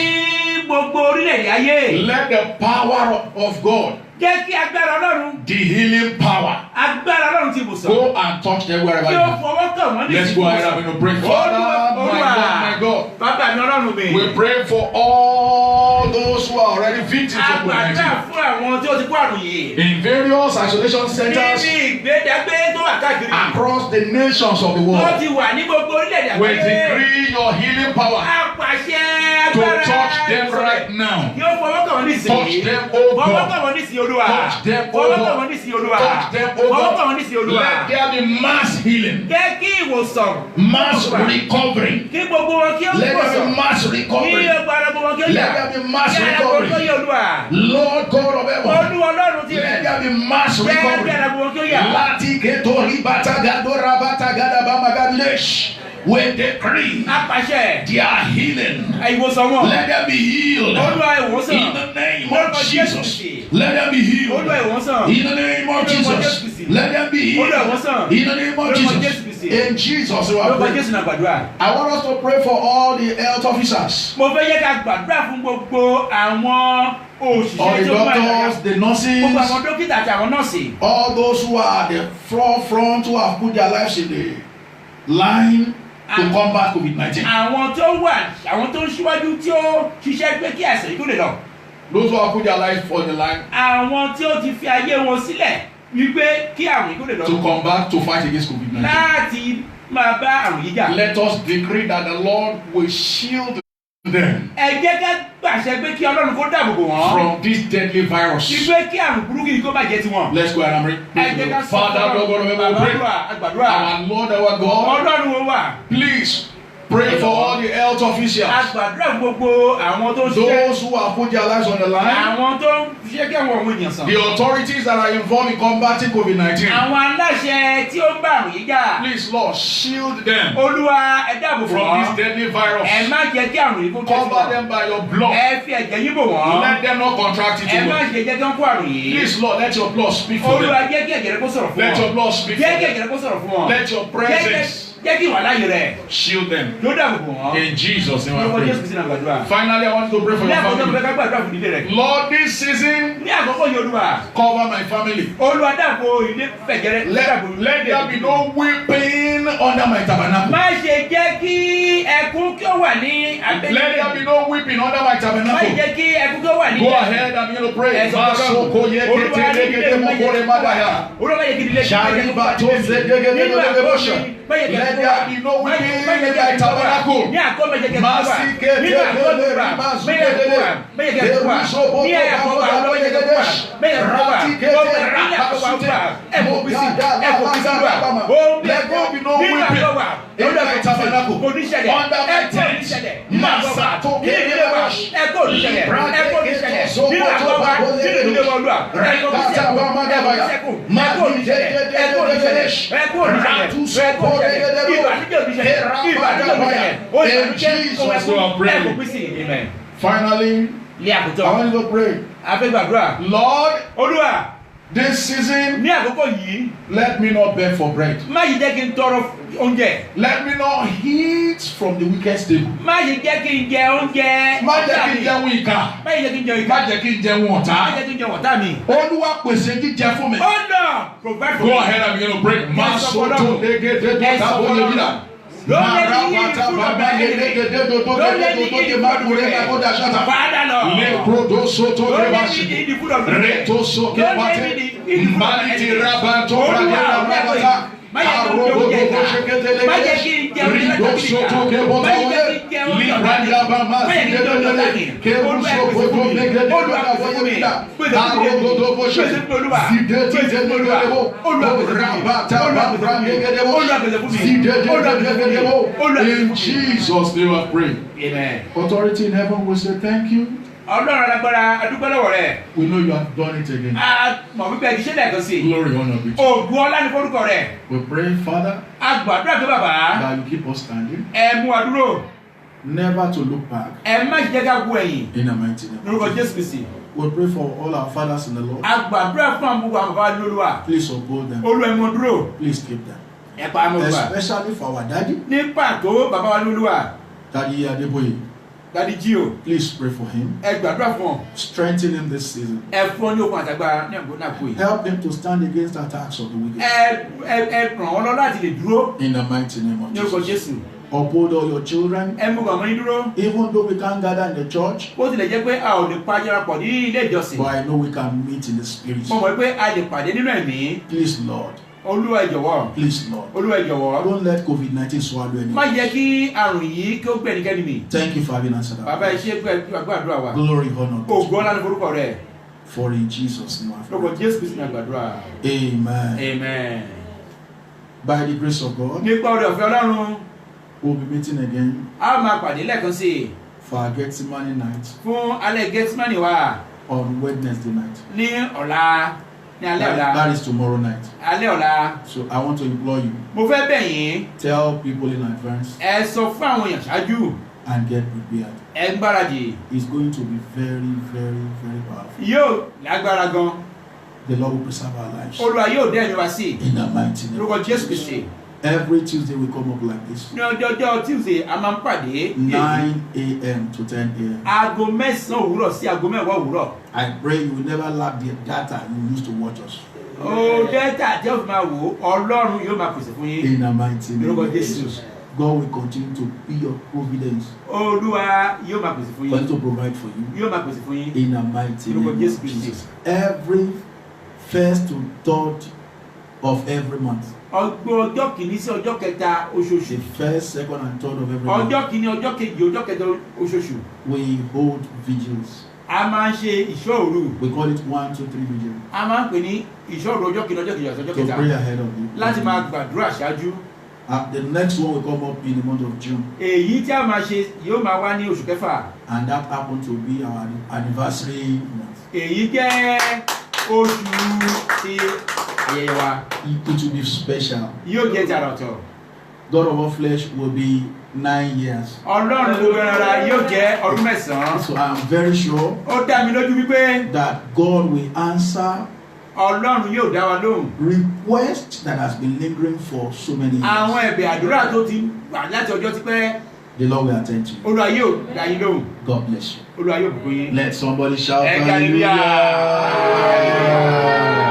[SPEAKER 2] Let the power of God
[SPEAKER 3] Jẹ́ kí agbára Ọlọ́run.
[SPEAKER 2] The healing power.
[SPEAKER 3] Agbára Ọlọ́run ti ìwòsàn.
[SPEAKER 2] Go and touch them wherever you
[SPEAKER 3] Yóò
[SPEAKER 2] are.
[SPEAKER 3] fọwọ́ kàn wọ́n ní
[SPEAKER 2] Let's go ahead and pray. Father, my God.
[SPEAKER 3] Bàbá mi Ọlọ́run mi.
[SPEAKER 2] We pray for all those who are already victims of
[SPEAKER 3] Àgbàdá
[SPEAKER 2] COVID-19
[SPEAKER 3] fún àwọn tí ó ti kó àrùn yìí.
[SPEAKER 2] in various isolation centers
[SPEAKER 3] Níbi ìgbédàgbé tó wà káàkiri.
[SPEAKER 2] across the nations of the
[SPEAKER 3] Tó
[SPEAKER 2] world.
[SPEAKER 3] ti wà ní gbogbo orílẹ̀-èdè
[SPEAKER 2] We
[SPEAKER 3] àgbáyé.
[SPEAKER 2] decree your healing power
[SPEAKER 3] Apàṣẹ
[SPEAKER 2] to
[SPEAKER 3] agbára.
[SPEAKER 2] touch them right now.
[SPEAKER 3] Yóò fọwọ́ kàn wọ́n ní ìsìn.
[SPEAKER 2] Touch them, oh God.
[SPEAKER 3] Fọwọ́ kàn wọ́n ní ìsìn Olúwa.
[SPEAKER 2] Touch them, oh
[SPEAKER 3] Fọwọ́
[SPEAKER 2] God.
[SPEAKER 3] kàn wọ́n ní ìsìn Olúwa.
[SPEAKER 2] Touch them, oh
[SPEAKER 3] Fọwọ́ kàn
[SPEAKER 2] God.
[SPEAKER 3] wọ́n ní ìsìn Olúwa.
[SPEAKER 2] Let there be mass healing,
[SPEAKER 3] Jẹ́ kí ìwòsàn.
[SPEAKER 2] mass recovery.
[SPEAKER 3] Kí gbogbo wọn kí ó
[SPEAKER 2] Let there
[SPEAKER 3] wòsàn.
[SPEAKER 2] be mass
[SPEAKER 3] Kí
[SPEAKER 2] recovery.
[SPEAKER 3] gbogbo ara gbogbo wọn kí ó yà.
[SPEAKER 2] Let there be mass
[SPEAKER 3] Kí ara gbogbo wọn kí ó
[SPEAKER 2] recovery.
[SPEAKER 3] yà Olúwa.
[SPEAKER 2] Lord God of heaven,
[SPEAKER 3] Olúwa Ọlọ́run ti
[SPEAKER 2] let
[SPEAKER 3] rẹ̀.
[SPEAKER 2] there be mass
[SPEAKER 3] Jẹ́ kí
[SPEAKER 2] recovery.
[SPEAKER 3] ara gbogbo wọn kí ó yà.
[SPEAKER 2] Lati ketori batagadora batagadabamagadesh. We decree
[SPEAKER 3] Apàṣẹ.
[SPEAKER 2] their healing.
[SPEAKER 3] Ìwòsàn wọn.
[SPEAKER 2] Let them be healed.
[SPEAKER 3] Olúwa ìwòsàn.
[SPEAKER 2] In the name
[SPEAKER 3] Lórúkọ
[SPEAKER 2] of
[SPEAKER 3] Jésù
[SPEAKER 2] Jesus.
[SPEAKER 3] Kristi.
[SPEAKER 2] Let them be healed.
[SPEAKER 3] Olúwa ìwòsàn.
[SPEAKER 2] In the name of Jesus. Let them be healed. In the name of Jesus. In Jesus' name.
[SPEAKER 3] Lórúkọ Jésù náà gbàdúrà.
[SPEAKER 2] I want us to pray for all the health officers,
[SPEAKER 3] Mo fẹ́ yẹ ká gbàdúrà fún gbogbo àwọn
[SPEAKER 2] all
[SPEAKER 3] òṣìṣẹ́
[SPEAKER 2] the
[SPEAKER 3] tí ó máa
[SPEAKER 2] doctors, the
[SPEAKER 3] gbogbo
[SPEAKER 2] nurses,
[SPEAKER 3] àwọn dókítà àti àwọn nọ́ọ̀sì.
[SPEAKER 2] all those who are at the forefront who have put their lives in the line to combat COVID-19.
[SPEAKER 3] Àwọn tó wà àwọn tó ń ṣíwájú tí ó ṣiṣẹ́ pé kí àìsàn yìí tó lè lọ.
[SPEAKER 2] Those who have put their life on the line
[SPEAKER 3] Àwọn tí ó ti fi ayé wọn sílẹ̀ wípé kí àrùn yìí tó lè lọ.
[SPEAKER 2] to combat, to fight against COVID-19.
[SPEAKER 3] Láti máa bá àrùn yìí jà.
[SPEAKER 2] Let us decree that the Lord will shield them
[SPEAKER 3] Ẹ jẹ́ ká gbàṣẹ pé kí Ọlọ́run kó dáàbò bò wọ́n.
[SPEAKER 2] from this deadly virus.
[SPEAKER 3] Wípé kí àrùn burúkú yìí kó má jẹ́ tiwọn.
[SPEAKER 2] Let's go ahead and
[SPEAKER 3] Ẹ
[SPEAKER 2] pray.
[SPEAKER 3] jẹ́ ká sọ
[SPEAKER 2] Father, Lord God of heaven, we pray.
[SPEAKER 3] Àgbàdúrà.
[SPEAKER 2] Our Lord, our God,
[SPEAKER 3] Ọlọ́run wo wà.
[SPEAKER 2] please pray for all the health officials,
[SPEAKER 3] Àgbàdúrà gbogbo àwọn tó ń ṣiṣẹ́.
[SPEAKER 2] those who have put their lives on the line,
[SPEAKER 3] Àwọn tó ń ṣiṣẹ́ kí àwọn ọmọ ènìyàn sàn.
[SPEAKER 2] the authorities that are involved in combating COVID-19.
[SPEAKER 3] Àwọn aláṣẹ tí ó ń bá àrùn yìí jà.
[SPEAKER 2] Please, Lord, shield them
[SPEAKER 3] Olúwa ẹ dáàbò bò
[SPEAKER 2] from this
[SPEAKER 3] wọ́n.
[SPEAKER 2] deadly
[SPEAKER 3] Ẹ
[SPEAKER 2] virus.
[SPEAKER 3] má jẹ́ kí àrùn yìí kó jẹ́
[SPEAKER 2] Cover
[SPEAKER 3] tiwọn.
[SPEAKER 2] them by your blood.
[SPEAKER 3] Ẹ fi ẹ̀jẹ̀ yín bò wọ́n.
[SPEAKER 2] Let them not contract it.
[SPEAKER 3] Ẹ má
[SPEAKER 2] Lord.
[SPEAKER 3] ṣe jẹ́ kí wọ́n kó àrùn yìí.
[SPEAKER 2] Please, Lord, let your blood speak for
[SPEAKER 3] Olúwa
[SPEAKER 2] them.
[SPEAKER 3] jẹ́ kí ẹ̀jẹ̀ rẹ kó sọ̀rọ̀ fún
[SPEAKER 2] Let your
[SPEAKER 3] wọn.
[SPEAKER 2] blood speak for
[SPEAKER 3] Jẹ́ kí
[SPEAKER 2] them.
[SPEAKER 3] ẹ̀jẹ̀ rẹ kó sọ̀rọ̀ fún wọn.
[SPEAKER 2] Let your presence
[SPEAKER 3] Jẹ́ kí ìwà láàyè rẹ̀
[SPEAKER 2] shield them.
[SPEAKER 3] ló dáàbò bò wọ́n.
[SPEAKER 2] In Jesus' name, I
[SPEAKER 3] Lórúkọ Jésù
[SPEAKER 2] pray.
[SPEAKER 3] Kristi náà gbàdúrà.
[SPEAKER 2] Finally, I want to pray for
[SPEAKER 3] Ní
[SPEAKER 2] your
[SPEAKER 3] àkókò tó fẹ́
[SPEAKER 2] family.
[SPEAKER 3] ká gbàdúrà fún ìdílé rẹ̀.
[SPEAKER 2] Lord, this season,
[SPEAKER 3] Ní àkókò yìí Olúwa.
[SPEAKER 2] cover my family.
[SPEAKER 3] Olúwa dáàbò ilé fẹ̀jẹ̀rẹ̀.
[SPEAKER 2] Let there be no weeping under my tabernacle.
[SPEAKER 3] Má ṣe jẹ́ kí ẹkún kí ó wà ní abẹ́lé.
[SPEAKER 2] Let there be no weeping under my
[SPEAKER 3] Má ṣe
[SPEAKER 2] tabernacle.
[SPEAKER 3] jẹ́ kí ẹkún kí ó wà ní.
[SPEAKER 2] Go ahead and begin to pray.
[SPEAKER 3] Ẹ sọ fún Ọlọ́run.
[SPEAKER 2] Masoko ye
[SPEAKER 3] Olúwa
[SPEAKER 2] kete
[SPEAKER 3] ní ilé
[SPEAKER 2] legede
[SPEAKER 3] má jẹ́
[SPEAKER 2] mokore
[SPEAKER 3] kí
[SPEAKER 2] madaya.
[SPEAKER 3] Olúwa má jẹ́ kí ilé
[SPEAKER 2] Shariba to zegegede lebosha. Let there be no weeping in my tabernacle.
[SPEAKER 3] Ní àkókò má jẹ́ kí ẹkún wà.
[SPEAKER 2] Masike
[SPEAKER 3] Nínú àkókò
[SPEAKER 2] tele
[SPEAKER 3] wà.
[SPEAKER 2] rimazu
[SPEAKER 3] Má jẹ́ kí ẹkún wà. Má jẹ́ kí ẹkún wà. Ní àkókò wà. Má jẹ́ kí ẹkún wà. Má jẹ́ kí ẹkún wà. Ní àkókò wà. Ẹ̀kọ́ bísí. Ẹ̀kọ́ bísí wà.
[SPEAKER 2] Let there be no weeping in my tabernacle. Under my tent. Masato kelebash. Finally, I want you to pray. Lord, this season, let me not beg for bread. Let me not eat from the wicked table. Má jẹ́ kí n jẹun ìkà. Má jẹ́ kí n jẹun ọ̀tá. Olúwa pèsè jíjẹ fún mi. Go ahead and begin to pray. Masoto legede tabo yebila. Marabata baba legede dodo de madure kagoda shata. Leprodo soto rebashi. Reto soke bate. Maliti rabato bragada bragata. Arobo bobo shekete legede. Rido soto ke bota wole. Libranda bama zidede. Keruso boto legede bragada yebila. Arobo dobo shekete. Zidete legede bo. Rabata baba legede bo. Zidete legede bo. In Jesus' name I pray.
[SPEAKER 3] Amen.
[SPEAKER 2] Authority in heaven will say thank you.
[SPEAKER 3] Ọlọ́run alágbára adúpẹ́ lọ́wọ́ rẹ̀.
[SPEAKER 2] We know you have done it again.
[SPEAKER 3] A mọ̀ wípé ẹ̀dí ṣẹ́ lẹ́ẹ̀kan sí.
[SPEAKER 2] Glory, honor be to you.
[SPEAKER 3] Ògùn ọlá ní forúkọ rẹ̀.
[SPEAKER 2] We pray, Father,
[SPEAKER 3] A gbàdúrà pé bàbá
[SPEAKER 2] that you keep us standing,
[SPEAKER 3] ẹ mú wa dúró.
[SPEAKER 2] never to look back.
[SPEAKER 3] Ẹ má jẹ́ ká wo ẹ̀yìn.
[SPEAKER 2] In the mighty name.
[SPEAKER 3] Lórúkọ Jésù Kristi.
[SPEAKER 2] We pray for all our fathers in the Lord.
[SPEAKER 3] A gbàdúrà fún àwọn gbogbo àwọn bàbá lóluwà.
[SPEAKER 2] Please uphold them.
[SPEAKER 3] Olú ẹ mú dúró.
[SPEAKER 2] Please keep them.
[SPEAKER 3] Ẹ pa á mọ́ olúwa.
[SPEAKER 2] Especially for our daddy,
[SPEAKER 3] Ní pàtó bàbá wa lóluwà.
[SPEAKER 2] Daddy Adeboye.
[SPEAKER 3] Dádì jí o.
[SPEAKER 2] Please pray for him.
[SPEAKER 3] Ẹ gbàdúrà fún ọ.
[SPEAKER 2] Strengthen him this season.
[SPEAKER 3] Ẹ fún ọ ní okun àtàgbà ní àgbo yìí.
[SPEAKER 2] Help him to stand against the attacks of the wicked.
[SPEAKER 3] Ẹ ràn wọ́n lọ láti lè dúró.
[SPEAKER 2] In the mighty name of
[SPEAKER 3] Ní orúkọ
[SPEAKER 2] Jesus.
[SPEAKER 3] Jésù.
[SPEAKER 2] Uphold all your children.
[SPEAKER 3] Ẹ mú ọmọ yín dúró.
[SPEAKER 2] Even though we can't gather in the church,
[SPEAKER 3] Bó tilẹ̀ jẹ́ pé a ò lè pàjára pọ̀ ní ilé ìjọsìn.
[SPEAKER 2] but I know we can meet in the spirit.
[SPEAKER 3] Mo mọ̀ pé a lè pàdé nínú ẹ̀mí.
[SPEAKER 2] Please, Lord.
[SPEAKER 3] Olúwa ẹ jọ̀wọ́.
[SPEAKER 2] Please, Lord.
[SPEAKER 3] Olúwa ẹ jọ̀wọ́.
[SPEAKER 2] Don't let COVID-19 swallow
[SPEAKER 3] Má
[SPEAKER 2] anyone.
[SPEAKER 3] jẹ́ kí àrùn yìí kí ó gbé ẹnikẹ́ni mì.
[SPEAKER 2] Thank you for having answered
[SPEAKER 3] Bàbá
[SPEAKER 2] our
[SPEAKER 3] ẹ ṣe
[SPEAKER 2] prayer.
[SPEAKER 3] pé àgbàdúrà wa.
[SPEAKER 2] Glory, honor.
[SPEAKER 3] Ògo ọlá ní forúkọ rẹ̀.
[SPEAKER 2] For in Jesus' name I
[SPEAKER 3] Lórúkọ
[SPEAKER 2] pray.
[SPEAKER 3] Jésù Kristi ní àgbàdúrà.
[SPEAKER 2] Amen.
[SPEAKER 3] Amen.
[SPEAKER 2] By the grace of God,
[SPEAKER 3] Nípa oore ọ̀fẹ́ Ọlọ́run,
[SPEAKER 2] we'll be meeting again
[SPEAKER 3] a máa pàdé lẹ́ẹ̀kan sí i
[SPEAKER 2] for our Gethsemane night
[SPEAKER 3] fún alẹ́ Gẹ́tímánì wa
[SPEAKER 2] on Wednesday night.
[SPEAKER 3] ní ọ̀la ní alẹ́ ọ̀la.
[SPEAKER 2] That is tomorrow night.
[SPEAKER 3] Alẹ́ ọ̀la.
[SPEAKER 2] So I want to implore you,
[SPEAKER 3] Mo fẹ́ bẹ̀ yín,
[SPEAKER 2] tell people in advance
[SPEAKER 3] ẹ sọ fún àwọn èèyàn ṣáájú,
[SPEAKER 2] and get prepared.
[SPEAKER 3] ẹ ń gbáradì.
[SPEAKER 2] It's going to be very, very, very powerful.
[SPEAKER 3] Yóò lágbára gan.
[SPEAKER 2] The Lord will preserve our lives.
[SPEAKER 3] Olúwa yóò dẹ́ ẹ̀mí wa sí i.
[SPEAKER 2] In the mighty name
[SPEAKER 3] Lórúkọ
[SPEAKER 2] of
[SPEAKER 3] Jésù
[SPEAKER 2] Jesus.
[SPEAKER 3] Kristi.
[SPEAKER 2] Every Tuesday we come up like this.
[SPEAKER 3] Ní ọjọ́ Tuesday, a máa ń pàdé
[SPEAKER 2] 9 a.m. to 10 a.m.
[SPEAKER 3] aago 9 òwúrọ̀ sí aago 10 òwúrọ̀.
[SPEAKER 2] I pray you will never lack the data you use to watch us.
[SPEAKER 3] O dẹ́tà tí ó fi máa wò ó, Ọlọ́run yóò máa pèsè fún yín.
[SPEAKER 2] In the mighty name
[SPEAKER 3] Lórúkọ
[SPEAKER 2] of
[SPEAKER 3] Jésù.
[SPEAKER 2] Jesus. God will continue to be your providence.
[SPEAKER 3] Olúwa yóò máa pèsè fún
[SPEAKER 2] Continue
[SPEAKER 3] yín.
[SPEAKER 2] to provide for you.
[SPEAKER 3] Yóò máa pèsè fún yín.
[SPEAKER 2] In the mighty
[SPEAKER 3] Lórúkọ
[SPEAKER 2] name
[SPEAKER 3] Jésù
[SPEAKER 2] of
[SPEAKER 3] Kristi.
[SPEAKER 2] Jesus. Every 1st to 3rd of every month.
[SPEAKER 3] Ọjọ́ kìíní sí ọjọ́ kẹta oṣooṣù.
[SPEAKER 2] The 1st, 2nd, and 3rd of every month.
[SPEAKER 3] Ọjọ́ kìíní, ọjọ́ kejì, ọjọ́ kẹta oṣooṣù.
[SPEAKER 2] We hold vigils.
[SPEAKER 3] A máa ń ṣe ìṣọ́ òru.
[SPEAKER 2] We call it 1, 2, 3 vigil.
[SPEAKER 3] A máa ń pè ní ìṣọ́ òru ọjọ́ kìíní, ọjọ́ kejì àti ọjọ́
[SPEAKER 2] To
[SPEAKER 3] kẹta.
[SPEAKER 2] pray ahead of you.
[SPEAKER 3] Láti máa gbàdúrà ṣáájú.
[SPEAKER 2] The next one will come up in the month of June.
[SPEAKER 3] Èyí tí a máa ṣe yóò máa wá ní oṣù kẹfà.
[SPEAKER 2] And that happened to be our anniversary month.
[SPEAKER 3] Èyí jẹ́ oṣù ti ayẹyẹ wa.
[SPEAKER 2] It will be special.
[SPEAKER 3] Yóò jẹ́ ti àrà ọ̀tọ̀.
[SPEAKER 2] God of all flesh will be 9 years.
[SPEAKER 3] Ọlọ́run gbogbo ẹran yóò jẹ́ ọdún 9.
[SPEAKER 2] So I am very sure
[SPEAKER 3] Ó dá mi lójú wípé
[SPEAKER 2] that God will answer
[SPEAKER 3] Ọlọ́run yóò dá wa lóhùn.
[SPEAKER 2] request that has been lingering for so many years.
[SPEAKER 3] Àwọn ẹ̀bẹ̀ àdúrà tó ti wà láti ọjọ́ ti pẹ́,
[SPEAKER 2] The Lord will attend to you.
[SPEAKER 3] Olúwa yóò dá yín lóhùn.
[SPEAKER 2] God bless you.
[SPEAKER 3] Olúwa yóò bùkún yín.
[SPEAKER 2] Let somebody shout
[SPEAKER 3] Hallelujah.
[SPEAKER 2] hallelujah.